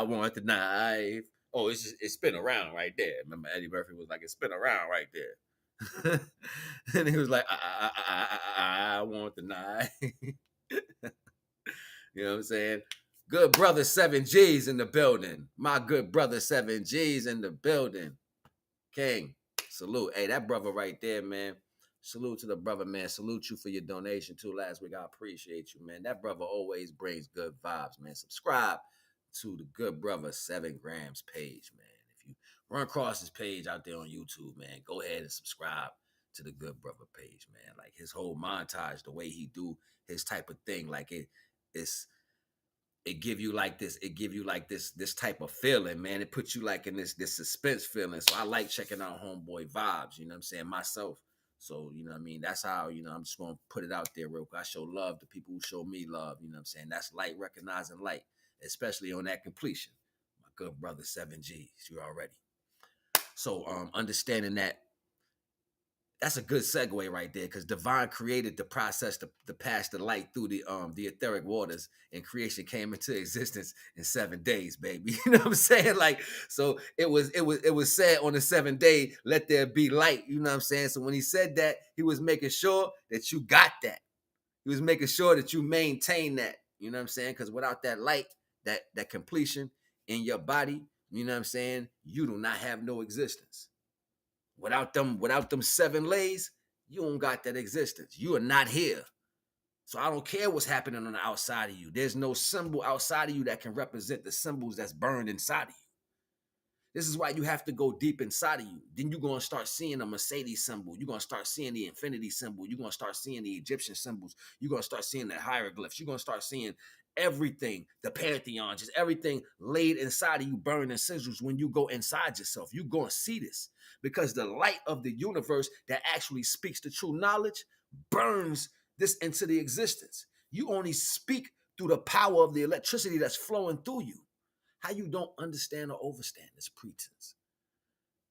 want the knife. Oh, it's spin around right there. Remember Eddie Murphy was like, it's spin around right there. And he was like, I want the knife. You know what I'm saying? Good brother 7G's in the building. My good brother 7G's in the building. King, salute. Hey, that brother right there, man. Salute to the brother, man. Salute you for your donation too last week. I appreciate you, man. That brother always brings good vibes, man. Subscribe to the good brother 7 grams page, man. If you run across his page out there on YouTube, man, go ahead and subscribe to the good brother page, man. Like his whole montage, the way he do his type of thing, like it give you like this type of feeling, man. It puts you like in this suspense feeling. So I like checking out homeboy vibes, you know what I'm saying, myself. So, you know what I mean? That's how, I'm just gonna put it out there real quick. I show love to people who show me love, you know what I'm saying? That's light recognizing light, especially on that completion. My good brother 7G's, you already. So understanding that's a good segue right there, because divine created the process to pass the light through the etheric waters, and creation came into existence in 7 days, baby. You know what I'm saying? Like, so it was said on the 7th day, let there be light. You know what I'm saying? So when he said that, he was making sure that you got that. He was making sure that you maintain that. You know what I'm saying? Because without that light, that completion in your body, you know what I'm saying, you do not have no existence. Without them 7 lays, you don't got that existence. You are not here. So I don't care what's happening on the outside of you. There's no symbol outside of you that can represent the symbols that's burned inside of you. This is why you have to go deep inside of you. Then you're going to start seeing a Mercedes symbol. You're going to start seeing the infinity symbol. You're going to start seeing the Egyptian symbols. You're going to start seeing the hieroglyphs. You're going to start seeing everything, the pantheon, just everything laid inside of you, burned in sigils. When you go inside yourself, you're going to see this, because the light of the universe that actually speaks the true knowledge burns this into the existence. You only speak through the power of the electricity that's flowing through you. How you don't understand or overstand this pretense?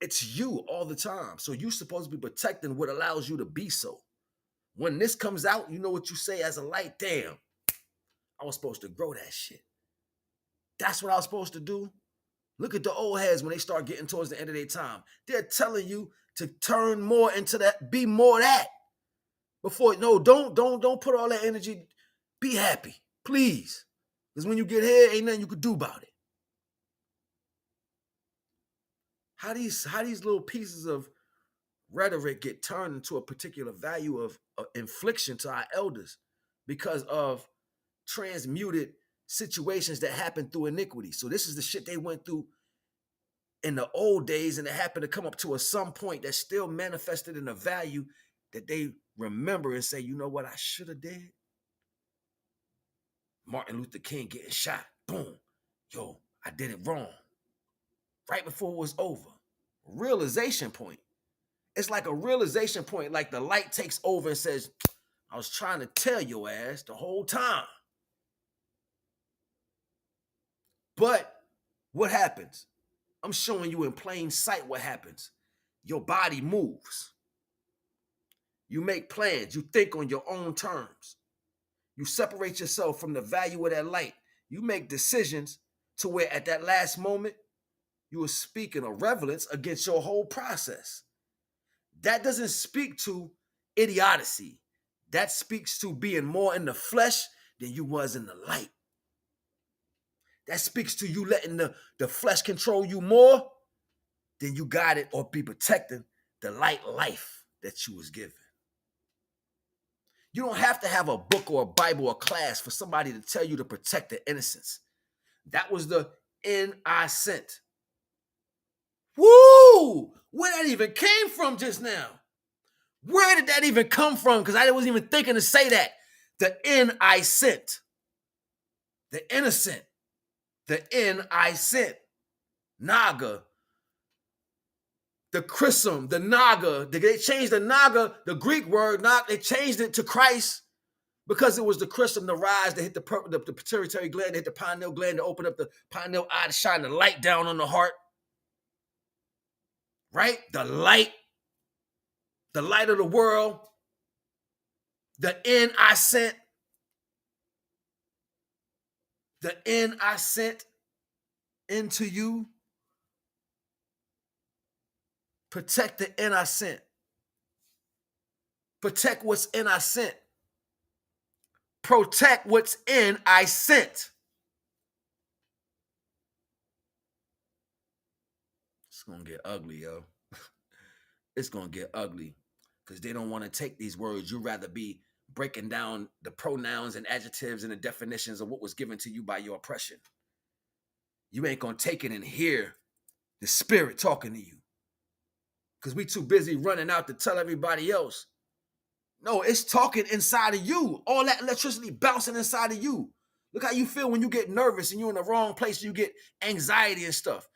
It's you all the time. So you're supposed to be protecting what allows you to be so. When this comes out, you know what you say as a light? Damn, I was supposed to grow that shit. That's what I was supposed to do. Look at the old heads when they start getting towards the end of their time. They're telling you to turn more into that, be more that. Before, no, don't put all that energy. Be happy, please. Because when you get here, ain't nothing you could do about it. How these little pieces of rhetoric get turned into a particular value of infliction to our elders because of transmuted situations that happen through iniquity. So this is the shit they went through in the old days, and it happened to come up to some point that's still manifested in a value that they remember and say, you know what I should have did? Martin Luther King getting shot. Boom. Yo, I did it wrong. Right before it was over. Realization point. It's like a realization point, like the light takes over and says, I was trying to tell your ass the whole time. But what happens? I'm showing you in plain sight what happens. Your body moves. You make plans. You think on your own terms. You separate yourself from the value of that light. You make decisions to where at that last moment, you are speaking a relevance against your whole process. That doesn't speak to idiocy. That speaks to being more in the flesh than you was in the light. That speaks to you letting the flesh control you more than you got it or be protecting the light life that you was given. You don't have to have a book or a Bible or class for somebody to tell you to protect the innocence. That was the N I sent. Woo! Where that even came from just now? Where did that even come from? Because I wasn't even thinking to say that. The N I sent. The innocent. The N I sent. NAGA. The chrism, the NAGA. They changed the NAGA, the Greek word, they changed it to Christ because it was the chrism, the rise that hit the pituitary gland, that hit the pineal gland to open up the pineal eye to shine the light down on the heart. Right? The light. the light of the world, the end I sent, the end I sent into you. Protect the end I sent. Protect what's in I sent. Protect what's in I sent. It's going to get ugly, yo. It's going to get ugly because they don't want to take these words. You'd rather be breaking down the pronouns and adjectives and the definitions of what was given to you by your oppression. You ain't going to take it and hear the spirit talking to you because we too busy running out to tell everybody else. No, it's talking inside of you. All that electricity bouncing inside of you. Look how you feel when you get nervous and you're in the wrong place. You get anxiety and stuff.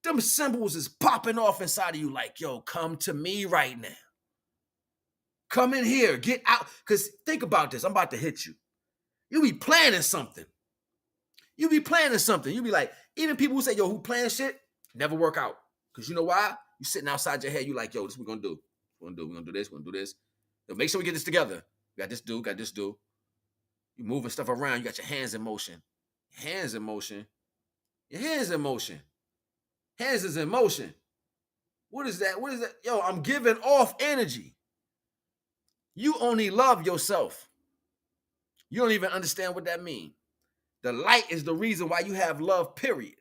Them symbols is popping off inside of you like, yo, come to me right now. Come in here. Get out. Because think about this. I'm about to hit you. You be planning something. You be planning something. You be like, even people who say, yo, who plan shit, never work out. Because you know why? You sitting outside your head. You like, yo, this is what we're going to do. We're going to do this. We're going to do this. Yo, make sure we get this together. You got this do. Got this do. You moving stuff around. You got your hands in motion. Your hands in motion. Your hands in motion. Hands is in motion. What is that? What is that? Yo, I'm giving off energy. You only love yourself. You don't even understand what that means. The light is the reason why you have love, period.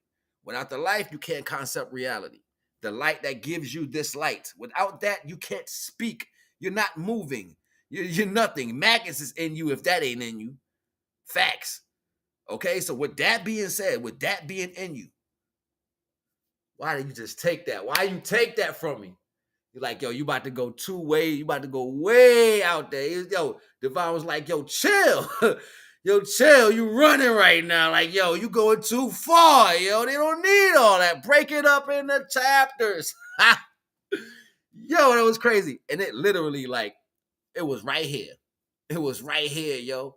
Without the light, you can't concept reality. The light that gives you this light. Without that, you can't speak. You're not moving. You're nothing. Magnets is in you if that ain't in you. Facts. Okay, so with that being said, with that being in you, why did you just take that? Why you take that from me? You're like, yo, you about to go you about to go way out there. Yo, Devon was like, yo, chill. Yo, chill. You running right now. Like, yo, you going too far. Yo, they don't need all that. Break it up in the chapters. Yo, that was crazy. And it literally, like, it was right here. It was right here, yo.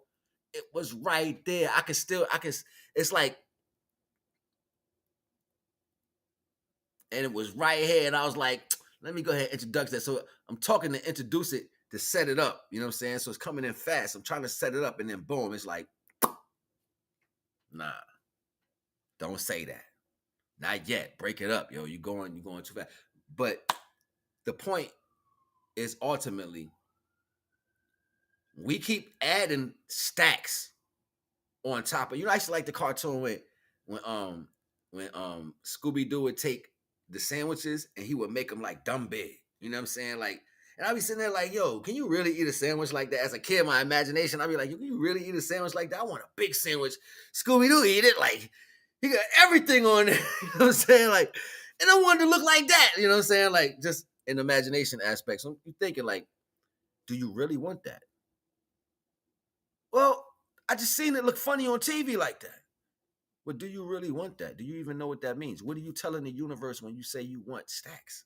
It was right there. It's like, and it was right here. And I was like, let me go ahead and introduce that. So I'm talking to introduce it to set it up. You know what I'm saying? So it's coming in fast. I'm trying to set it up and then boom, it's like, nah, don't say that. Not yet. Break it up, yo. You're going too fast. But the point is ultimately, we keep adding stacks on top of, I used to like the cartoon when Scooby-Doo would take the sandwiches and he would make them like dumb big. You know what I'm saying? Like, and I'd be sitting there like, yo, can you really eat a sandwich like that? As a kid, my imagination, I'd be like, can you really eat a sandwich like that? I want a big sandwich. Scooby-Doo eat it like, he got everything on there. You know what I'm saying? Like, and I wanted to look like that. You know what I'm saying? Like, just an imagination aspect. So you're thinking like, do you really want that? Well, I just seen it look funny on TV like that. But do you really want that? Do you even know what that means? What are you telling the universe when you say you want stacks?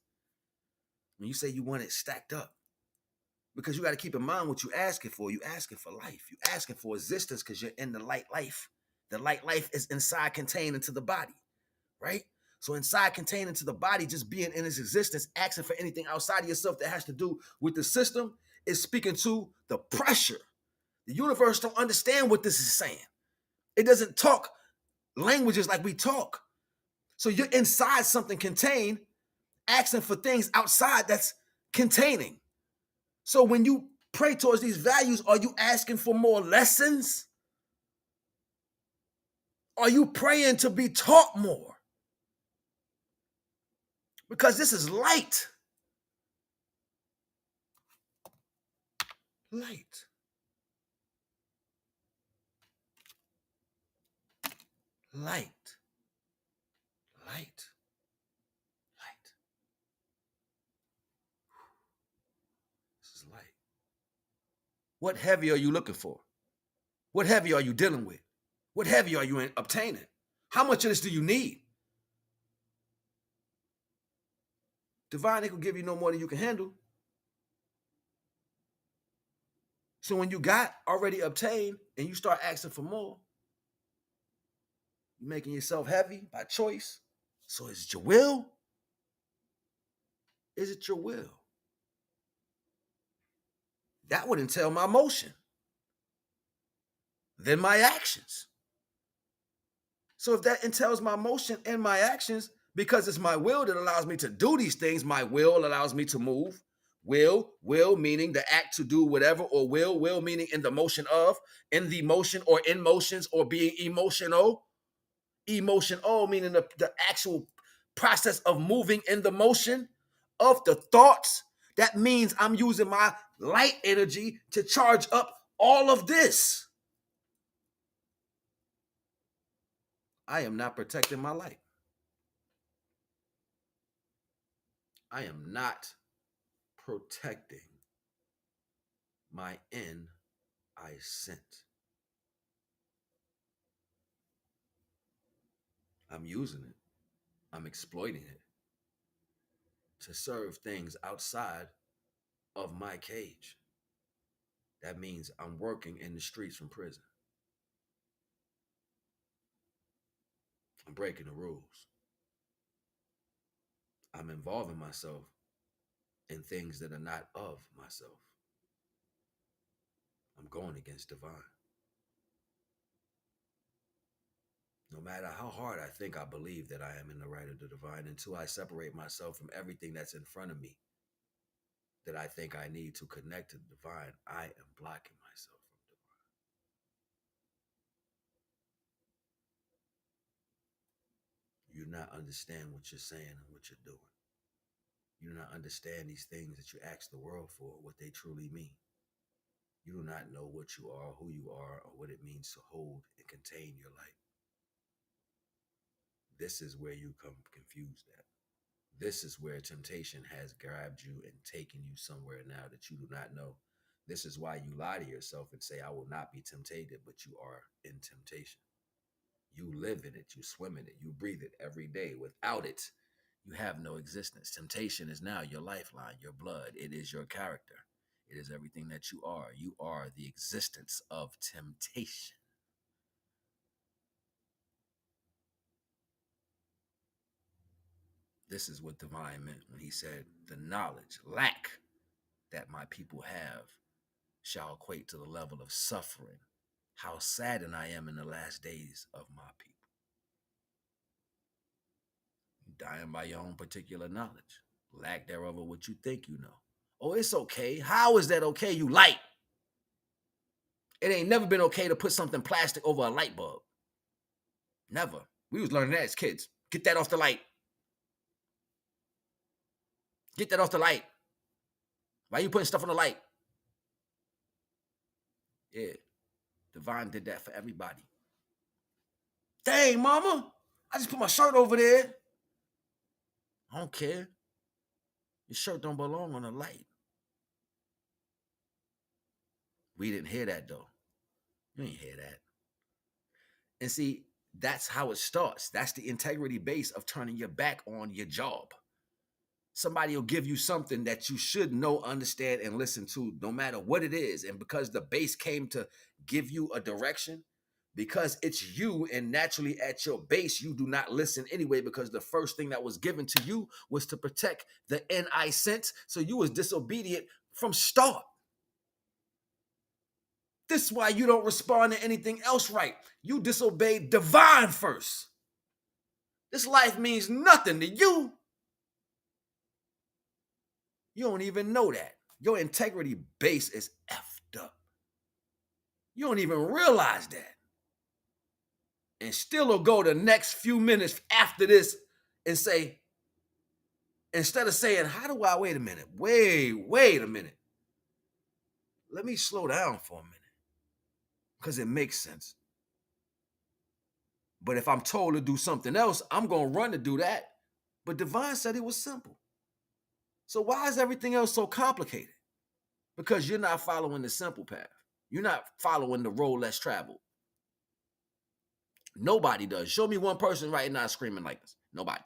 When you say you want it stacked up? Because you got to keep in mind what you're asking for. You're asking for life. You're asking for existence because you're in the light life. The light life is inside contained into the body, right? So inside contained into the body, just being in its existence, asking for anything outside of yourself that has to do with the system is speaking to the pressure. The universe don't understand what this is saying. It doesn't talk languages like we talk. So you're inside something contained, asking for things outside that's containing. So when you pray towards these values, are you asking for more lessons? Are you praying to be taught more? Because this is light. Light. Light. Light. Light. This is light. What heavy are you looking for? What heavy are you dealing with? What heavy are you obtaining? How much of this do you need? Divine ain't gonna give you no more than you can handle. So when you got already obtained and you start asking for more, you're making yourself heavy by choice. So is it your will? Is it your will? that would entail my motion, then my actions. So if that entails my motion and my actions, because it's my will that allows me to do these things, my will allows me to move. Will meaning the act to do whatever, or will meaning in the motion of, in the motion or in motions, or being emotional. Emotional meaning the actual process of moving in the motion of the thoughts. That means I'm using my light energy to charge up all of this. I am not protecting my light. I am not protecting my N I sent. I'm using it. I'm exploiting it to serve things outside of my cage. That means I'm working in the streets from prison. I'm breaking the rules. I'm involving myself in things that are not of myself. I'm going against divine. No matter how hard I think I believe that I am in the right of the divine, until I separate myself from everything that's in front of me that I think I need to connect to the divine, I am blocking myself from divine. You do not understand what you're saying and what you're doing. You do not understand these things that you ask the world for, what they truly mean. You do not know what you are, who you are, or what it means to hold and contain your light. This is where you come confused at. This is where temptation has grabbed you and taken you somewhere now that you do not know. This is why you lie to yourself and say, I will not be tempted, but you are in temptation. You live in it, you swim in it, you breathe it every day. Without it, you have no existence. Temptation is now your lifeline, your blood. It is your character. It is everything that you are. You are the existence of temptation. This is what divine meant when he said, the knowledge, lack that my people have shall equate to the level of suffering. How saddened I am in the last days of my people. Dying by your own particular knowledge. Lack thereof of what you think you know. Oh, it's okay. How is that okay? You light. It ain't never been okay to put something plastic over a light bulb. Never. We was learning that as kids. Get that off the light. Get that off the light. Why you putting stuff on the light? Yeah. Divine did that for everybody. Dang, mama. I just put my shirt over there. I don't care. Your shirt don't belong on a light. We didn't hear that, though. You ain't hear that. And see, that's how it starts. That's the integrity base of turning your back on your job. Somebody will give you something that you should know, understand, and listen to, no matter what it is. And because the base came to give you a direction, because it's you and naturally at your base, you do not listen anyway, because the first thing that was given to you was to protect the NI sense. So you was disobedient from start. This is why you don't respond to anything else right. You disobeyed divine first. This life means nothing to you. You don't even know that. Your integrity base is effed up. You don't even realize that. And still will go the next few minutes after this and say, instead of saying, how do I, wait a minute, wait a minute. Let me slow down for a minute. Because it makes sense. But if I'm told to do something else, I'm going to run to do that. But divine said it was simple. So why is everything else so complicated? Because you're not following the simple path. You're not following the road less traveled. Nobody does. Show me one person right now screaming like this. Nobody.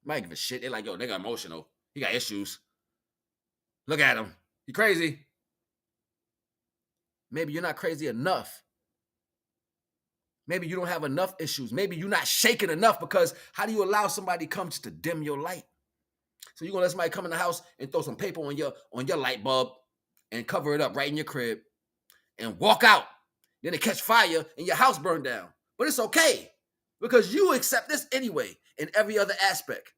Might give a shit. They're like, yo, they got emotional. He got issues. Look at him. He crazy. Maybe you're not crazy enough. Maybe you don't have enough issues. Maybe you're not shaking enough, because how do you allow somebody to come just to dim your light? So you're going to let somebody come in the house and throw some paper on your light bulb and cover it up right in your crib and walk out. Then it catch fire and your house burned down. But it's okay because you accept this anyway in every other aspect.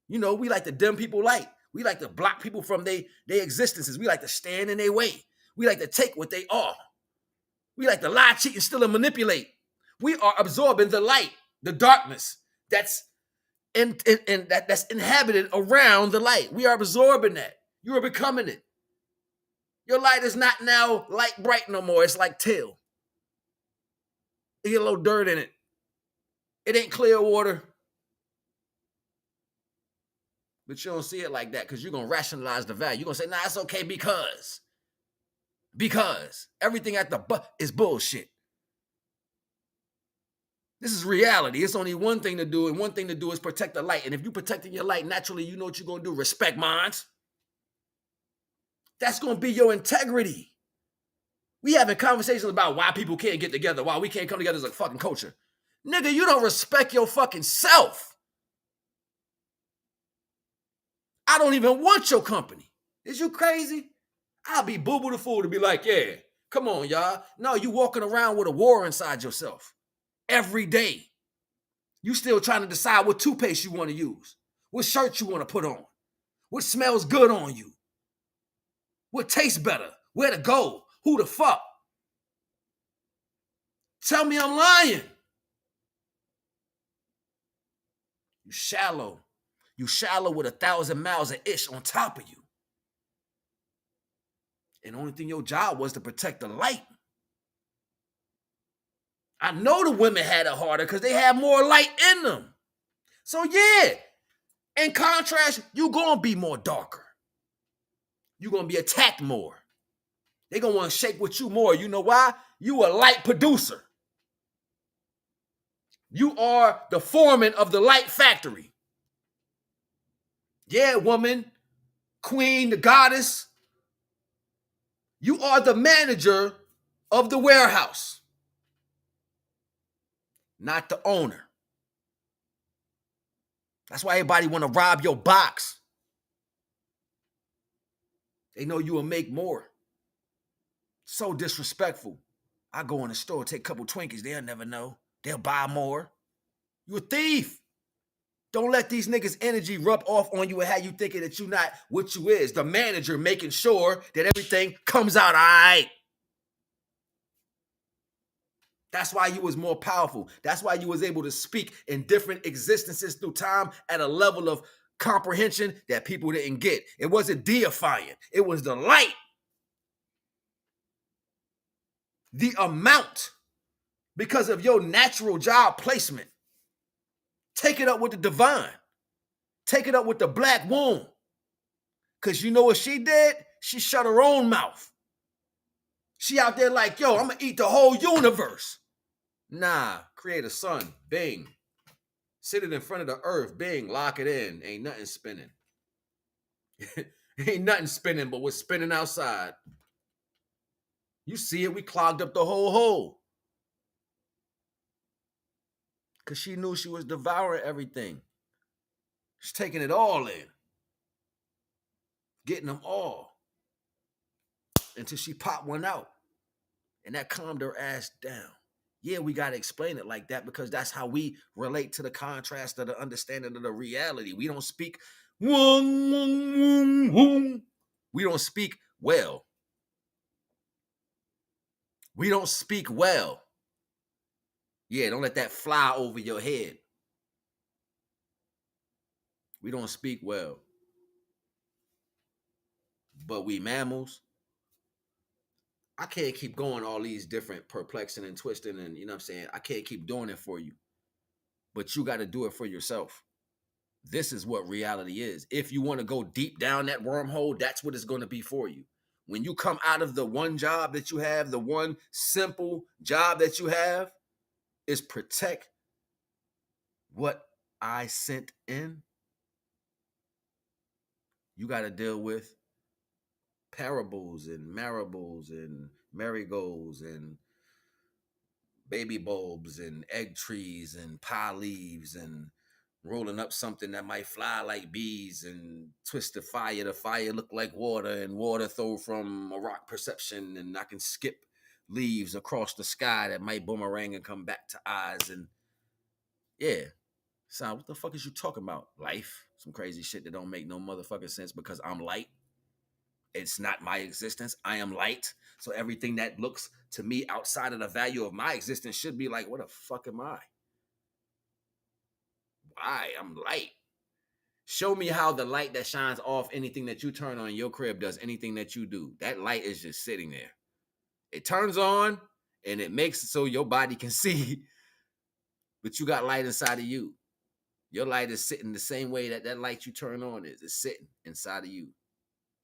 You know, we like to dim people light. We like to block people from their existences. We like to stand in their way. We like to take what they are. We like to lie, cheat, and steal and manipulate. We are absorbing the light, the darkness that's that's inhabited around the light. We are absorbing that. You are becoming it. Your light is not now light bright no more. It's like teal. It get a little dirt in it. It ain't clear water. But you don't see it like that because you're going to rationalize the value. You're going to say, nah, it's okay because everything at the is bullshit. This is reality. It's only one thing to do, and one thing to do is protect the light. And if you're protecting your light, naturally, you know what you're going to do. Respect minds. That's going to be your integrity. We having conversations about why people can't get together, why we can't come together as a fucking culture. Nigga, you don't respect your fucking self. I don't even want your company. Is you crazy? I'll be boo-boo the fool to be like, yeah, come on, y'all. No, you walking around with a war inside yourself every day. You still trying to decide what toothpaste you want to use, what shirt you want to put on, what smells good on you, what tastes better, where to go, who the fuck. Tell me I'm lying. You shallow. You shallow with 1,000 miles of ish on top of you. And the only thing your job was to protect the light. I know the women had it harder because they had more light in them. So yeah, in contrast, you're going to be more darker. You're going to be attacked more. They're going to want to shake with you more. You know why? You a light producer. You are the foreman of the light factory. Yeah, woman, queen, the goddess. You are the manager of the warehouse, not the owner. That's why everybody want to rob your box. They know you will make more. So disrespectful. I go in the store, take a couple Twinkies. They'll never know. They'll buy more. You a thief. Don't let these niggas' energy rub off on you and have you thinking that you're not what you is. The manager making sure that everything comes out all right. That's why you was more powerful. That's why you was able to speak in different existences through time at a level of comprehension that people didn't get. It wasn't deifying. It was the light. The amount, because of your natural job placement. Take it up with the divine. Take it up with the black womb. Because you know what she did? She shut her own mouth. She out there like, yo, I'm going to eat the whole universe. Nah, create a sun. Bing. Sit it in front of the earth. Bing. Lock it in. Ain't nothing spinning. Ain't nothing spinning but what's spinning outside. You see it. We clogged up the whole hole. Because she knew she was devouring everything. She's taking it all in. Getting them all. Until she popped one out. And that calmed her ass down. Yeah, we got to explain it like that because that's how we relate to the contrast of the understanding of the reality. We don't speak we don't speak well. We don't speak well. Yeah, don't let that fly over your head. We don't speak well. But we mammals. I can't keep going all these different perplexing and twisting and, you know what I'm saying? I can't keep doing it for you. But you got to do it for yourself. This is what reality is. If you want to go deep down that wormhole, that's what it's going to be for you. When you come out of the one job that you have, the one simple job that you have is protect what I sent in. You got to deal with parables and marbles and marigolds and baby bulbs and egg trees and pie leaves and rolling up something that might fly like bees and twist the fire look like water, and water throw from a rock perception, and I can skip leaves across the sky that might boomerang and come back to eyes. And yeah, son, what the fuck is you talking about? Life? Some crazy shit that don't make no motherfucking sense because I'm light. It's not my existence. I am light. So everything that looks to me outside of the value of my existence should be like, what the fuck am I? Why? I'm light. Show me how the light that shines off anything that you turn on in your crib does anything that you do. That light is just sitting there. It turns on and it makes it so your body can see, but you got light inside of you. Your light is sitting the same way that that light you turn on is. It's sitting inside of you.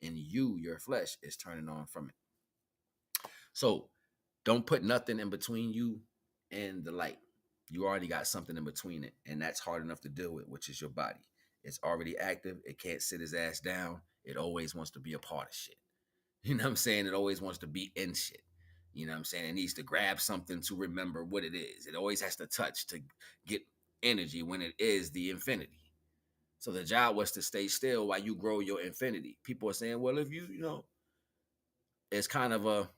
And you, your flesh, is turning on from it. So don't put nothing in between you and the light. You already got something in between it, and that's hard enough to deal with, which is your body. It's already active. It can't sit his ass down. It always wants to be a part of shit. You know what I'm saying? It always wants to be in shit. You know what I'm saying? It needs to grab something to remember what it is. It always has to touch to get energy when it is the infinity. So the job was to stay still while you grow your infinity. People are saying, well, if it's kind of a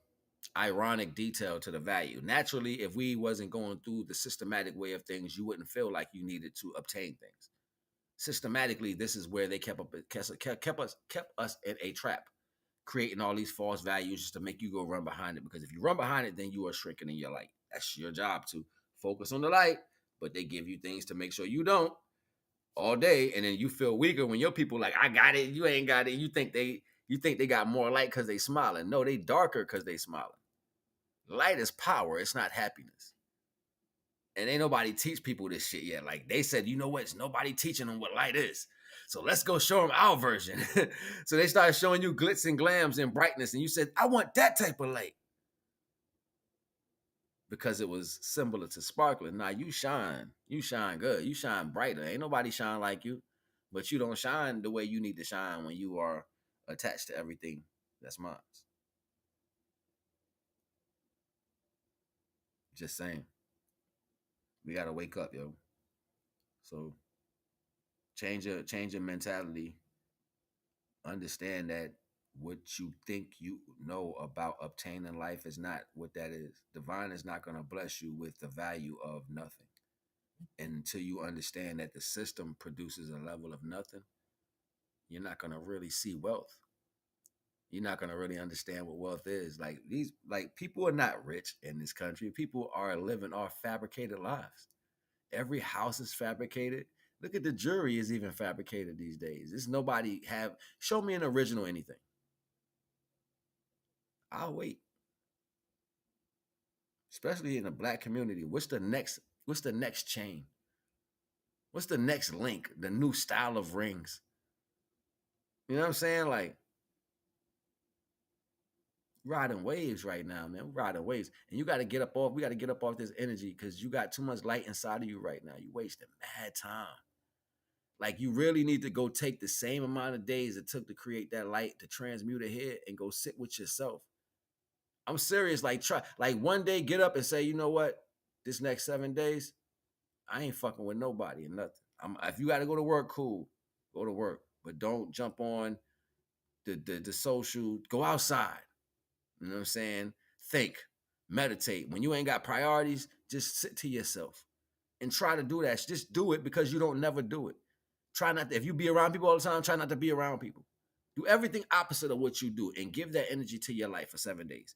ironic detail to the value. Naturally, if we wasn't going through the systematic way of things, you wouldn't feel like you needed to obtain things. Systematically, this is where they kept us in a trap, creating all these false values just to make you go run behind it. Because if you run behind it, then you are shrinking in your light. That's your job, to focus on the light, but they give you things to make sure you don't all day, and then you feel weaker when your people like, I got it, you ain't got it. You think they got more light because they smiling. No, they darker because they smiling. Light is power. It's not happiness. And ain't nobody teach people this shit yet. Like they said, you know what? It's nobody teaching them what light is. So let's go show them our version. So they started showing you glitz and glams and brightness. And you said, I want that type of light. Because it was similar to sparkling. Now you shine. You shine good. You shine brighter. Ain't nobody shine like you. But you don't shine the way you need to shine when you are attached to everything that's mine. Just saying. We gotta wake up, yo. So change your mentality. Understand that what you think you know about obtaining life is not what that is. Divine is not gonna bless you with the value of nothing. And until you understand that the system produces a level of nothing, you're not gonna really see wealth. You're not gonna really understand what wealth is. Like people are not rich in this country. People are living off fabricated lives. Every house is fabricated. Look at the jury is even fabricated these days. There's nobody have show me an original anything. I'll wait. Especially in the black community. What's the next chain? What's the next link? The new style of rings. You know what I'm saying? Like riding waves right now, man. We're riding waves. And we gotta get up off this energy because you got too much light inside of you right now. You wasting mad time. Like you really need to go take the same amount of days it took to create that light to transmute ahead and go sit with yourself. I'm serious. Like try like one day get up and say, you know what? This next 7 days, I ain't fucking with nobody and nothing. If you gotta go to work, cool. Go to work. But don't jump on the social, go outside. You know what I'm saying? Think, meditate. When you ain't got priorities, just sit to yourself and try to do that. Just do it because you don't never do it. Try not to, if you be around people all the time, try not to be around people. Do everything opposite of what you do and give that energy to your life for 7 days.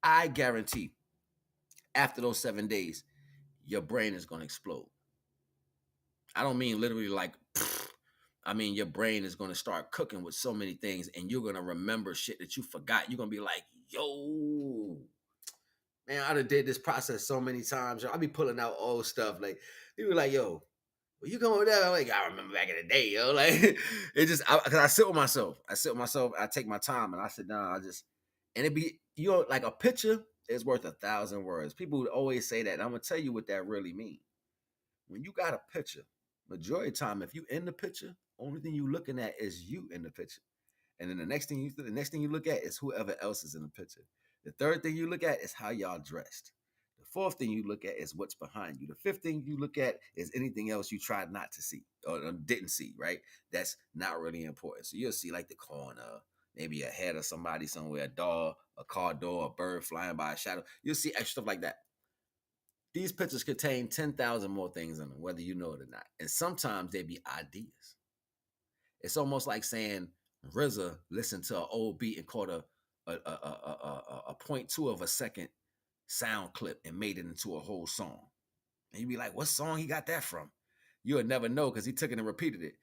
I guarantee after those 7 days, your brain is going to explode. I don't mean literally like, I mean, your brain is going to start cooking with so many things and you're going to remember shit that you forgot. You're going to be like, yo, man, I done did this process so many times. I'll be pulling out old stuff. Like, people like, yo, well, you going there? I'm like, I remember back in the day, yo. Like, it just, because I sit with myself. I take my time and I sit down. And it be, like a picture is worth 1,000 words. People would always say that. And I'm going to tell you what that really means. When you got a picture, majority of the time, if you in the picture, only thing you looking at is you in the picture. And then the next thing you look at is whoever else is in the picture. The third thing you look at is how y'all dressed. The fourth thing you look at is what's behind you. The fifth thing you look at is anything else you tried not to see or didn't see, right? That's not really important. So you'll see like the corner, maybe a head of somebody somewhere, a dog, a car door, a bird flying by, a shadow. You'll see extra stuff like that. These pictures contain 10,000 more things in them, whether you know it or not. And sometimes they be ideas. It's almost like saying RZA listened to an old beat and caught a 0.2 of a second sound clip and made it into a whole song. And you'd be like, what song he got that from? You would never know because he took it and repeated it.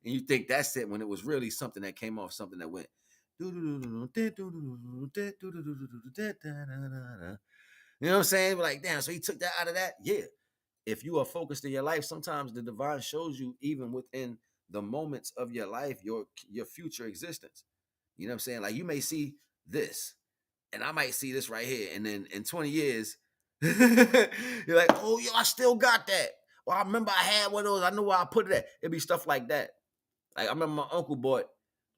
And you think that's it when it was really something that came off something that went. You know what I'm saying? Like, damn, so he took that out of that? Yeah. If you are focused in your life, sometimes the divine shows you even within the moments of your life, your future existence. You know what I'm saying? Like you may see this, and I might see this right here, and then in 20 years, you're like, oh, yo, I still got that. Well, I remember I had one of those. I know where I put it at. It'd be stuff like that. Like I remember my uncle bought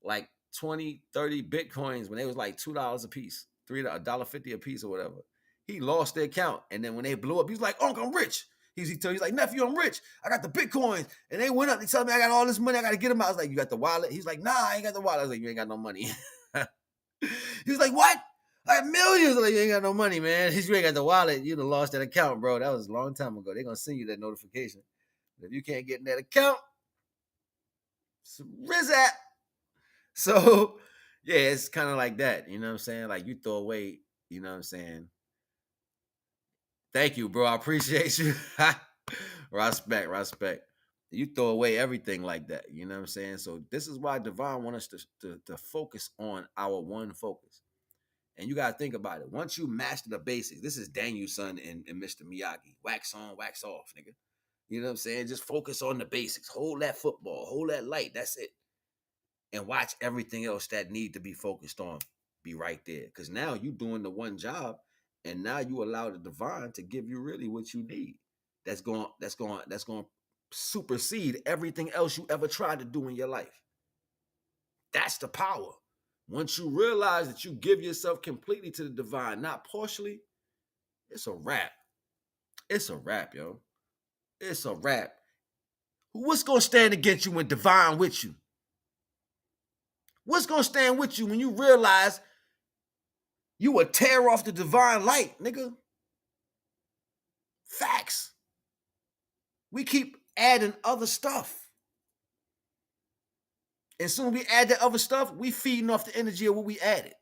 like 20, 30 Bitcoins when they was like $2 a piece, $1.50 a piece or whatever. He lost the account. And then when they blew up, he's like, Uncle, I'm rich. He's like, nephew, I'm rich. I got the Bitcoins. And they went up. They told me I got all this money. I got to get them out. I was like, you got the wallet? He's like, nah, I ain't got the wallet. I was like, you ain't got no money. He was like, what? I have millions. Like, you ain't got no money, man. You ain't got the wallet. You'd have lost that account, bro. That was a long time ago. They're going to send you that notification. But if you can't get in that account, Rizat. So, yeah, it's kind of like that. You know what I'm saying? Like you throw away, you know what I'm saying? Thank you, bro. I appreciate you. Respect. You throw away everything like that. You know what I'm saying? So this is why Divine wants us to focus on our one focus. And you got to think about it. Once you master the basics, this is Daniel's son and Mr. Miyagi. Wax on, wax off, nigga. You know what I'm saying? Just focus on the basics. Hold that football. Hold that light. That's it. And watch everything else that need to be focused on be right there. Because now you doing the one job, and now you allow the divine to give you really what you need. That's going to supersede everything else you ever tried to do in your life. That's the power. Once you realize that you give yourself completely to the divine, not partially, it's a wrap. It's a wrap, yo. It's a wrap. What's going to stand against you when divine with you? What's going to stand with you when you realize you will tear off the divine light, nigga? Facts. We keep adding other stuff. And soon we add that other stuff, we feeding off the energy of what we added.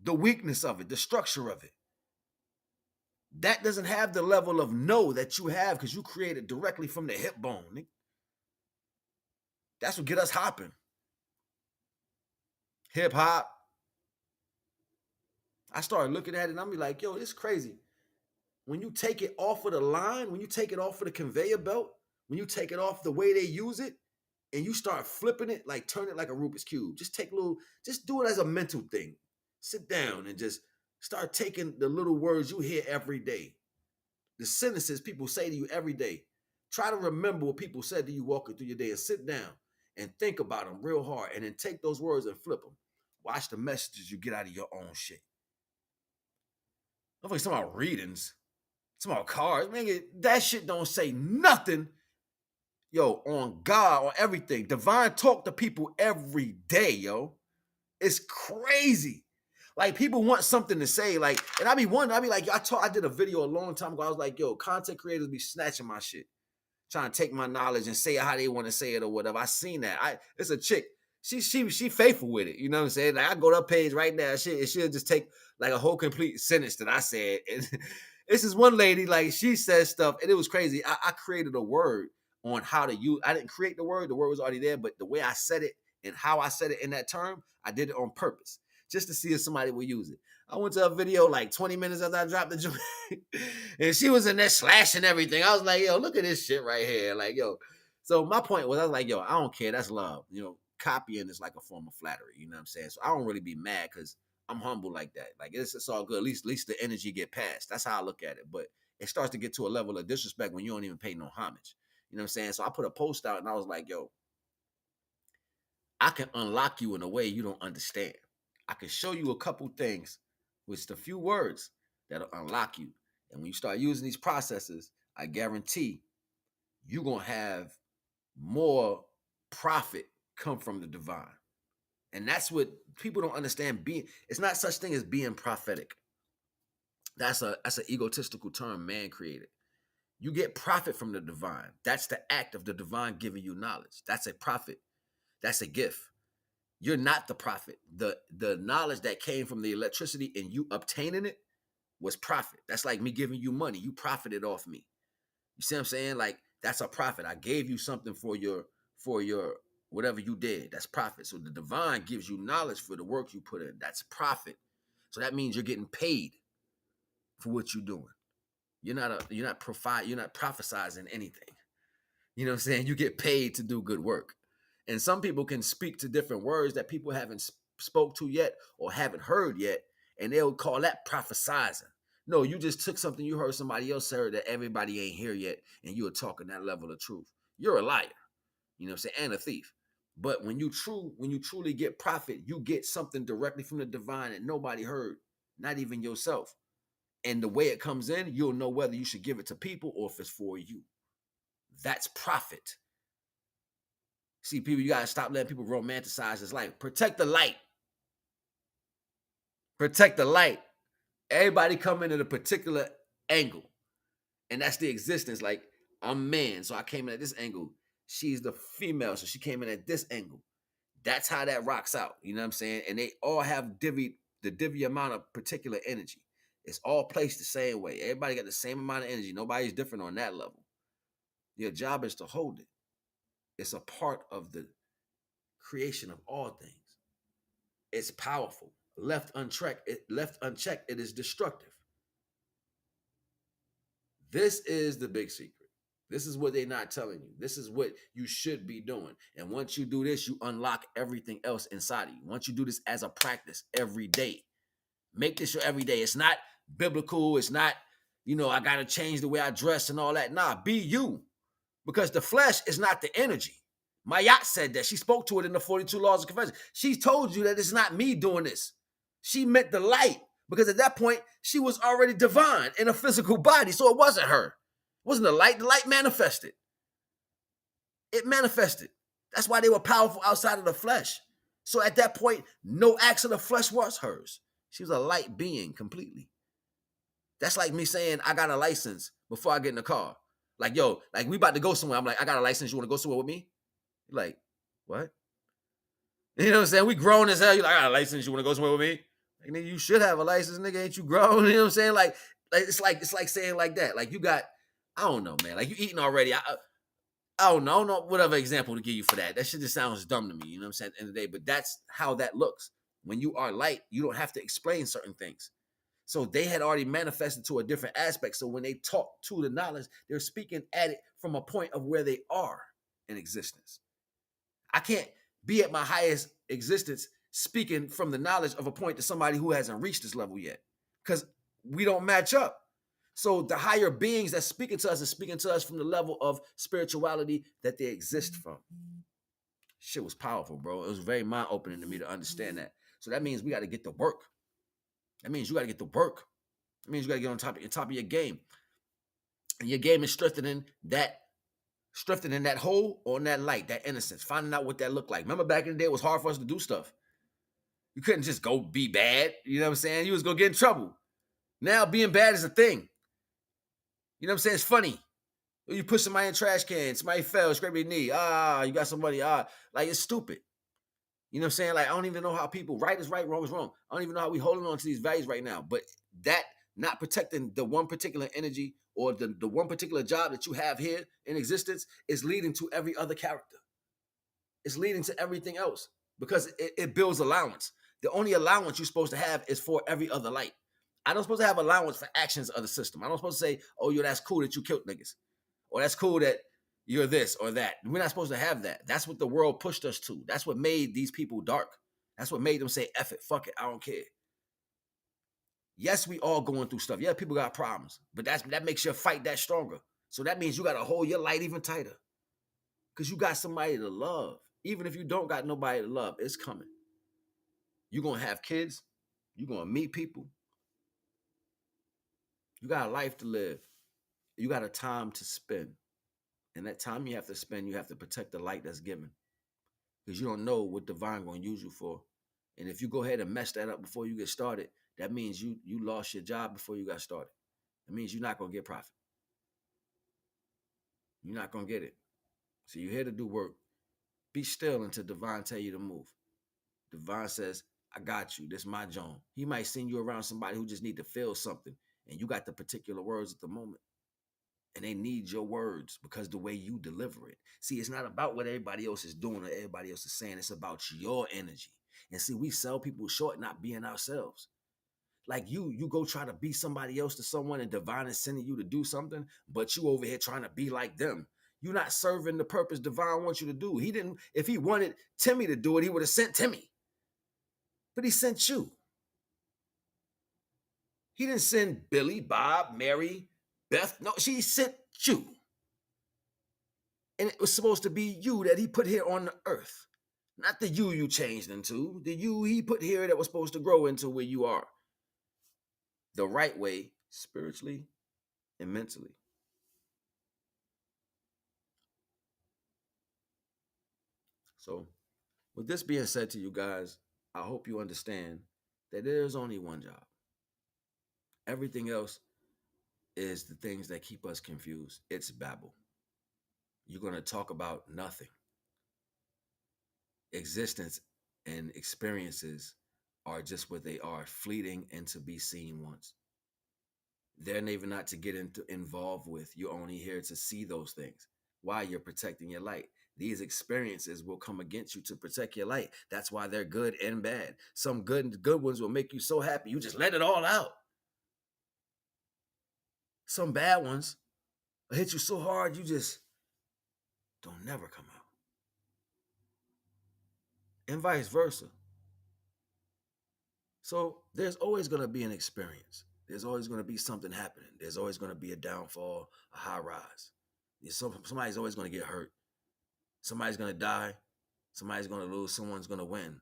The weakness of it, the structure of it. That doesn't have the level of know that you have because you created directly from the hip bone, nigga. That's what get us hopping. Hip hop. I started looking at it and I'm like, yo, this is crazy. When you take it off of the line, when you take it off of the conveyor belt, when you take it off the way they use it, and you start flipping it, like turn it like a Rubik's Cube. Just do it as a mental thing. Sit down and just start taking the little words you hear every day. The sentences people say to you every day. Try to remember what people said to you walking through your day and sit down and think about them real hard and then take those words and flip them. Watch the messages you get out of your own shit. I'm like talking about readings, talking about cars. Man, that shit don't say nothing. Yo, on God, on everything. Divine talk to people every day, yo. It's crazy. Like people want something to say, like, and I be wondering, I be like, I did a video a long time ago. I was like, yo, content creators be snatching my shit, trying to take my knowledge and say it how they want to say it or whatever. I seen that. It's a chick. She faithful with it. You know what I'm saying? Like I go to her page right now. She'll just take like a whole complete sentence that I said. And this is one lady, like she says stuff, and it was crazy. I created a word on how to use. I didn't create the word was already there, but the way I said it and how I said it in that term, I did it on purpose just to see if somebody would use it. I went to a video like 20 minutes after I dropped the joint, and she was in there slashing everything. I was like, yo, look at this shit right here. Like, yo. So my point was, I was like, yo, I don't care. That's love. You know, copying is like a form of flattery. You know what I'm saying? So I don't really be mad because I'm humble like that. Like it's all good. At least the energy get passed. That's how I look at it. But it starts to get to a level of disrespect when you don't even pay no homage. You know what I'm saying? So I put a post out and I was like, yo, I can unlock you in a way you don't understand. I can show you a couple things with a few words that'll unlock you. And when you start using these processes, I guarantee you're going to have more profit come from the divine. And that's what people don't understand. It's not such thing as being prophetic. That's an egotistical term man created. You get profit from the divine. That's the act of the divine giving you knowledge. That's a profit. That's a gift. You're not the prophet. The knowledge that came from the electricity and you obtaining it was profit. That's like me giving you money. You profited off me. You see what I'm saying? Like, that's a profit. I gave you something for your whatever you did. That's profit. So the divine gives you knowledge for the work you put in. That's profit. So that means you're getting paid for what you're doing. You're not prophesizing anything. You know what I'm saying? You get paid to do good work. And some people can speak to different words that people haven't spoke to yet or haven't heard yet, and they'll call that prophesizing. No, you just took something you heard somebody else heard that everybody ain't here yet, and you were talking that level of truth. You're a liar, you know what I'm saying, and a thief. But when you truly get profit, you get something directly from the divine that nobody heard, not even yourself. And the way it comes in, you'll know whether you should give it to people or if it's for you. That's profit. See, people, you gotta stop letting people romanticize this life. Protect the light. Protect the light. Everybody come in at a particular angle. And that's the existence. Like, I'm man, so I came in at this angle. She's the female, so she came in at this angle. That's how that rocks out. You know what I'm saying? And they all have the divvy amount of particular energy. It's all placed the same way. Everybody got the same amount of energy. Nobody's different on that level. Your job is to hold it. It's a part of the creation of all things. It's powerful. Left unchecked, it is destructive. This is the big secret. This is what they're not telling you. This is what you should be doing. And once you do this, you unlock everything else inside of you. Once you do this as a practice every day, make this your everyday. It's not biblical. It's not, I got to change the way I dress and all that. Nah, be you. Because the flesh is not the energy. Mayat said that. She spoke to it in the 42 Laws of Confession. She told you that it's not me doing this. She meant the light. Because at that point, she was already divine in a physical body. So it wasn't her. It wasn't the light. The light manifested. It manifested. That's why they were powerful outside of the flesh. So at that point, no acts of the flesh was hers. She was a light being completely. That's like me saying, I got a license before I get in the car. Like, yo, like we about to go somewhere. I'm like, I got a license. You want to go somewhere with me? You're like, what? You know what I'm saying? We grown as hell. You're like, I got a license. You want to go somewhere with me? Like, nigga, you should have a license, nigga. Ain't you grown? You know what I'm saying? Like it's like saying like that. Like you got, I don't know, man. Like you eating already. I don't know whatever example to give you for that. That shit just sounds dumb to me. You know what I'm saying? At the end of the day, but that's how that looks. When you are light, you don't have to explain certain things. So they had already manifested to a different aspect. So when they talk to the knowledge, they're speaking at it from a point of where they are in existence. I can't be at my highest existence speaking from the knowledge of a point to somebody who hasn't reached this level yet, because we don't match up. So the higher beings that's speaking to us is speaking to us from the level of spirituality that they exist from. Shit was powerful, bro. It was very mind-opening to me to understand that. So that means we got to get to work. That means you got to get to work. That means you got to get on top of your game. And your game is strengthening that hole on that light, that innocence, finding out what that looked like. Remember back in the day, it was hard for us to do stuff. You couldn't just go be bad. You know what I'm saying? You was going to get in trouble. Now being bad is a thing. You know what I'm saying? It's funny. You push somebody in a trash can, somebody fell, scrape your knee. You got somebody. Like it's stupid. You know what I'm saying? Like, I don't even know how people, right is right, wrong is wrong. I don't even know how we holding on to these values right now. But that not protecting the one particular energy or the one particular job that you have here in existence is leading to every other character. It's leading to everything else because it builds allowance. The only allowance you're supposed to have is for every other light. I don't supposed to have allowance for actions of the system. I don't supposed to say, oh, yo, that's cool that you killed niggas. Or that's cool that you're this or that. We're not supposed to have that. That's what the world pushed us to. That's what made these people dark. That's what made them say, F it, fuck it, I don't care. Yes, we all going through stuff. Yeah, people got problems. But that makes your fight that stronger. So that means you got to hold your light even tighter. Because you got somebody to love. Even if you don't got nobody to love, it's coming. You're going to have kids. You're going to meet people. You got a life to live. You got a time to spend. And that time you have to spend, you have to protect the light that's given. Because you don't know what divine going to use you for. And if you go ahead and mess that up before you get started, that means you lost your job before you got started. That means you're not going to get profit. You're not going to get it. So you're here to do work. Be still until divine tell you to move. Divine says, I got you. This is my John. He might send you around somebody who just need to feel something. And you got the particular words at the moment. And they need your words because the way you deliver it. See, it's not about what everybody else is doing or everybody else is saying. It's about your energy. And see, we sell people short not being ourselves. Like you go try to be somebody else to someone and divine is sending you to do something, but you over here trying to be like them. You're not serving the purpose divine wants you to do. He didn't, if he wanted Timmy to do it, he would have sent Timmy. But he sent you. He didn't send Billy, Bob, Mary, Beth. No, she sent you. And it was supposed to be you that he put here on the earth. Not the you changed into. The you he put here that was supposed to grow into where you are. The right way, spiritually and mentally. So, with this being said to you guys, I hope you understand that there is only one job. Everything else is the things that keep us confused. It's babble. You're going to talk about nothing. Existence and experiences are just what they are, fleeting and to be seen once. They're even not to get involved with. You're only here to see those things. Why? You're protecting your light. These experiences will come against you to protect your light. That's why they're good and bad. Some good ones will make you so happy you just let it all out. Some bad ones will hit you so hard you just don't never come out. And vice versa. So there's always going to be an experience. There's always going to be something happening. There's always going to be a downfall, a high rise. Somebody's always going to get hurt. Somebody's going to die. Somebody's going to lose. Someone's going to win.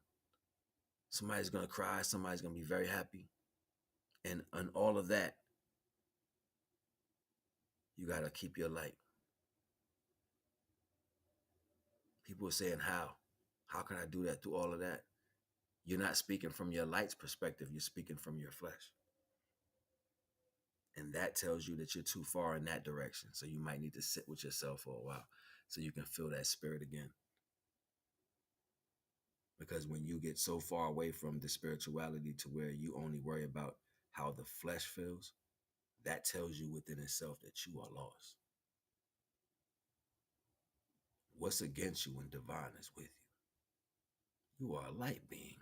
Somebody's going to cry. Somebody's going to be very happy. And all of that, you got to keep your light. People are saying, how? How can I do that through all of that? You're not speaking from your light's perspective. You're speaking from your flesh. And that tells you that you're too far in that direction. So you might need to sit with yourself for a while so you can feel that spirit again. Because when you get so far away from the spirituality to where you only worry about how the flesh feels, that tells you within itself that you are lost. What's against you when divine is with you? You are a light being.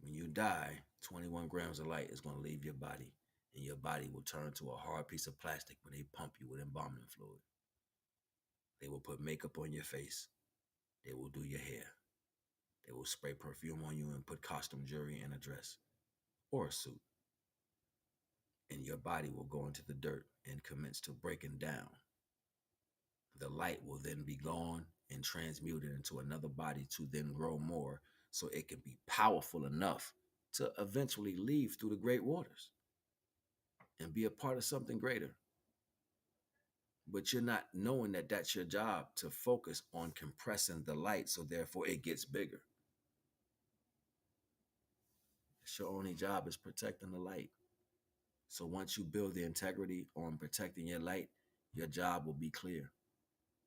When you die, 21 grams of light is going to leave your body, and your body will turn to a hard piece of plastic when they pump you with embalming fluid. They will put makeup on your face. They will do your hair. They will spray perfume on you and put costume jewelry in a dress or a suit. And your body will go into the dirt and commence to breaking down. The light will then be gone and transmuted into another body to then grow more so it can be powerful enough to eventually leave through the great waters and be a part of something greater. But you're not knowing that that's your job, to focus on compressing the light so therefore it gets bigger. It's your only job is protecting the light. So once you build the integrity on protecting your light, your job will be clear.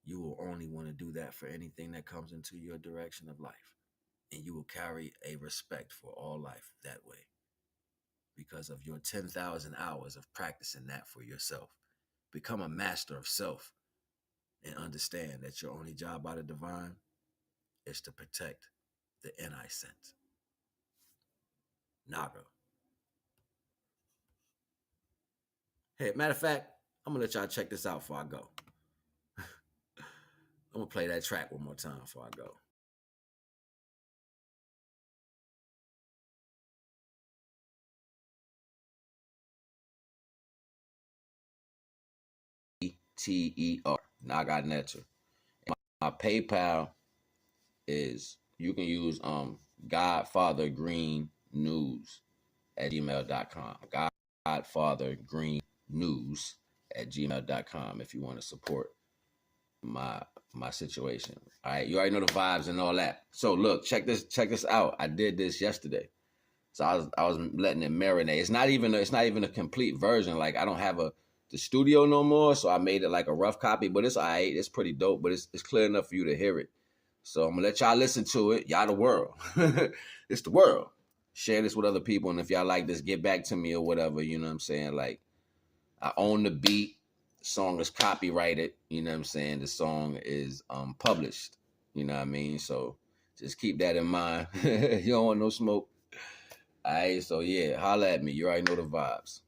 You will only want to do that for anything that comes into your direction of life. And you will carry a respect for all life that way because of your 10,000 hours of practicing that for yourself. Become a master of self and understand that your only job out of divine is to protect the NI sense. NAGA. Hey, matter of fact, I'm going to let y'all check this out before I go. I'm going to play that track one more time before I go. NAGANeter. My PayPal is you can use godfathergreennews@gmail.com. godfathergreennews@gmail.com if you want to support my situation. All right, you already know the vibes and all that. So look, check this out. I did this yesterday. So I was letting it marinate. It's not even a complete version. Like I don't have the studio no more, so I made it like a rough copy, but it's all right. It's pretty dope, but it's clear enough for you to hear it. So I'm gonna let y'all listen to it. Y'all the world. It's the world. Share this with other people, and if y'all like this, get back to me or whatever. You know what I'm saying? Like I own the beat. The song is copyrighted. You know what I'm saying? The song is published. You know what I mean? So just keep that in mind. You don't want no smoke. All right, so yeah, holla at me. You already know the vibes.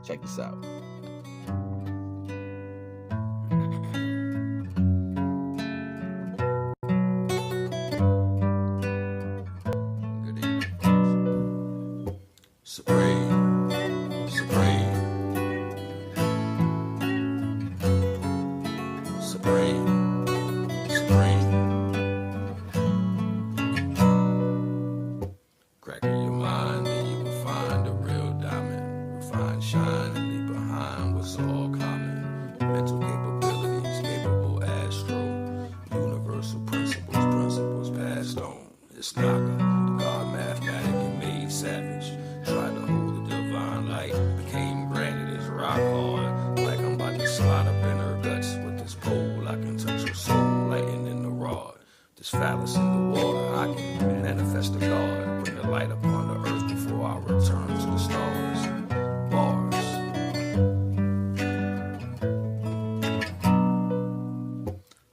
Check this out. Good evening. Supreme, supreme, supreme, supreme. Cracking your mind, then you will find a real diamond. Refine, shine, and leave behind what's all common. Mental capabilities, capable astro. Universal principles passed on. It's NAGA, the god mathematic and made savage. Tried to hold the divine light, became granted as rock hard. Like I'm about to slide up in her guts with this pole. I can touch her soul, lighten in the rod. This phallus in the water, I can manifest the God. Bring the light upon the earth before I return to the stars. Bars.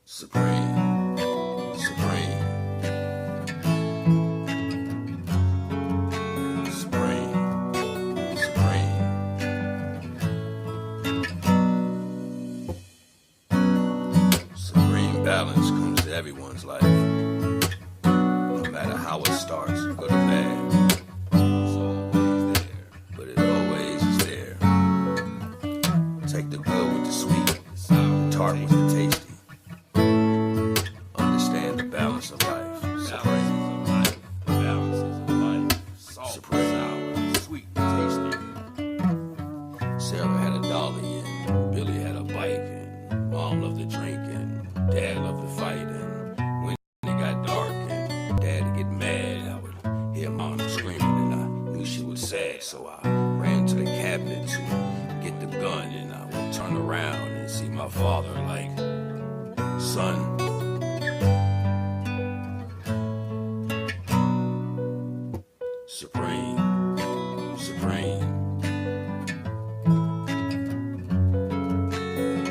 Supreme, supreme, supreme, supreme. Supreme balance comes to everyone's life. No matter how it starts, good or bad, it's always there. But it always is there. Take the good with the sweet, tart with the tasty. Understand the balance of life. Supreme, sweet, tasty. Sarah had a dolly and Billy had a bike and mom loved to drink and dad loved to fight and when it got dark and dad would get mad, I would hear mom screaming and I knew she was sad, so I ran to the cabinet to get the gun and I would turn around and see my father like, son. Supreme, supreme,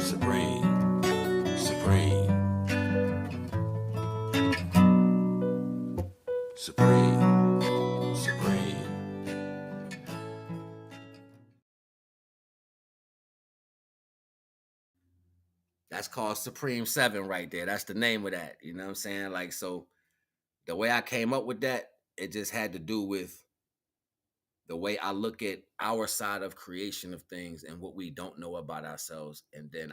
supreme, supreme, supreme, supreme. That's called Supreme 7 right there. That's the name of that. You know what I'm saying? Like, so the way I came up with that, it just had to do with the way I look at our side of creation of things and what we don't know about ourselves. And then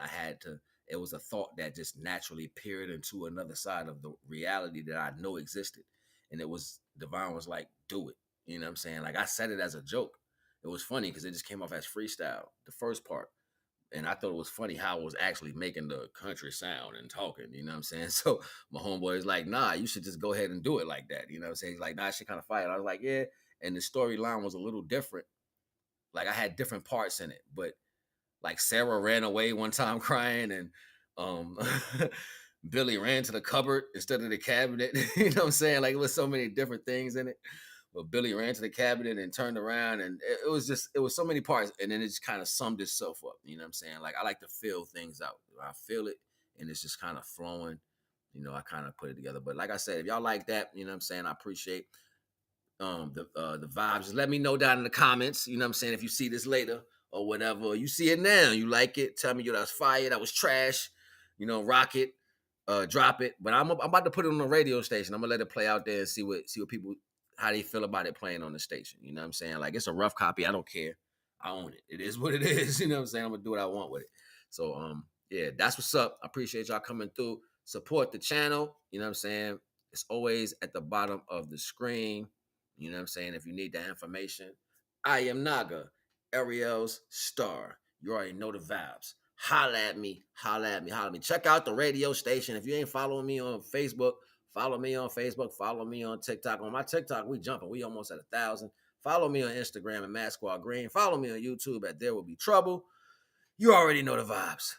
it was a thought that just naturally peered into another side of the reality that I know existed. And it was, Divine was like, do it. You know what I'm saying? Like I said it as a joke. It was funny because it just came off as freestyle, the first part. And I thought it was funny how I was actually making the country sound and talking, you know what I'm saying? So my homeboy is like, nah, you should just go ahead and do it like that. You know what I'm saying? He's like, nah, shit kind of fire. I was like, yeah. And the storyline was a little different. Like I had different parts in it, but like Sarah ran away one time crying and um Billy ran to the cupboard instead of the cabinet. You know what I'm saying? Like it was so many different things in it. But Billy ran to the cabinet and turned around and it was so many parts and then it just kind of summed itself up. You know what I'm saying? Like I like to feel things out. I feel it and it's just kind of flowing. You know, I kind of put it together. But like I said, if y'all like that, you know what I'm saying? I appreciate the vibes. Just let me know down in the comments, you know what I'm saying, if you see this later or whatever. You see it now, you like it, tell me, yo, that was fire, that was trash, you know, rock it, drop it. But I'm about to put it on the radio station. I'm gonna let it play out there and see what people, how they feel about it playing on the station. You know what I'm saying? Like it's a rough copy, I don't care, I own it, it is what it is. You know what I'm saying? I'm gonna do what I want with it. So yeah, that's what's up. I appreciate y'all coming through. Support the channel, you know what I'm saying? It's always at the bottom of the screen. You know what I'm saying? If you need that information, I am Naga, Eriel's star. You already know the vibes. Holla at me, holla at me, holla at me. Check out the radio station. If you ain't following me on Facebook, follow me on Facebook, follow me on TikTok. On my TikTok, we jumping. We almost at 1,000. Follow me on Instagram at masksquadgreen. Follow me on YouTube at There Will Be Trouble. You already know the vibes.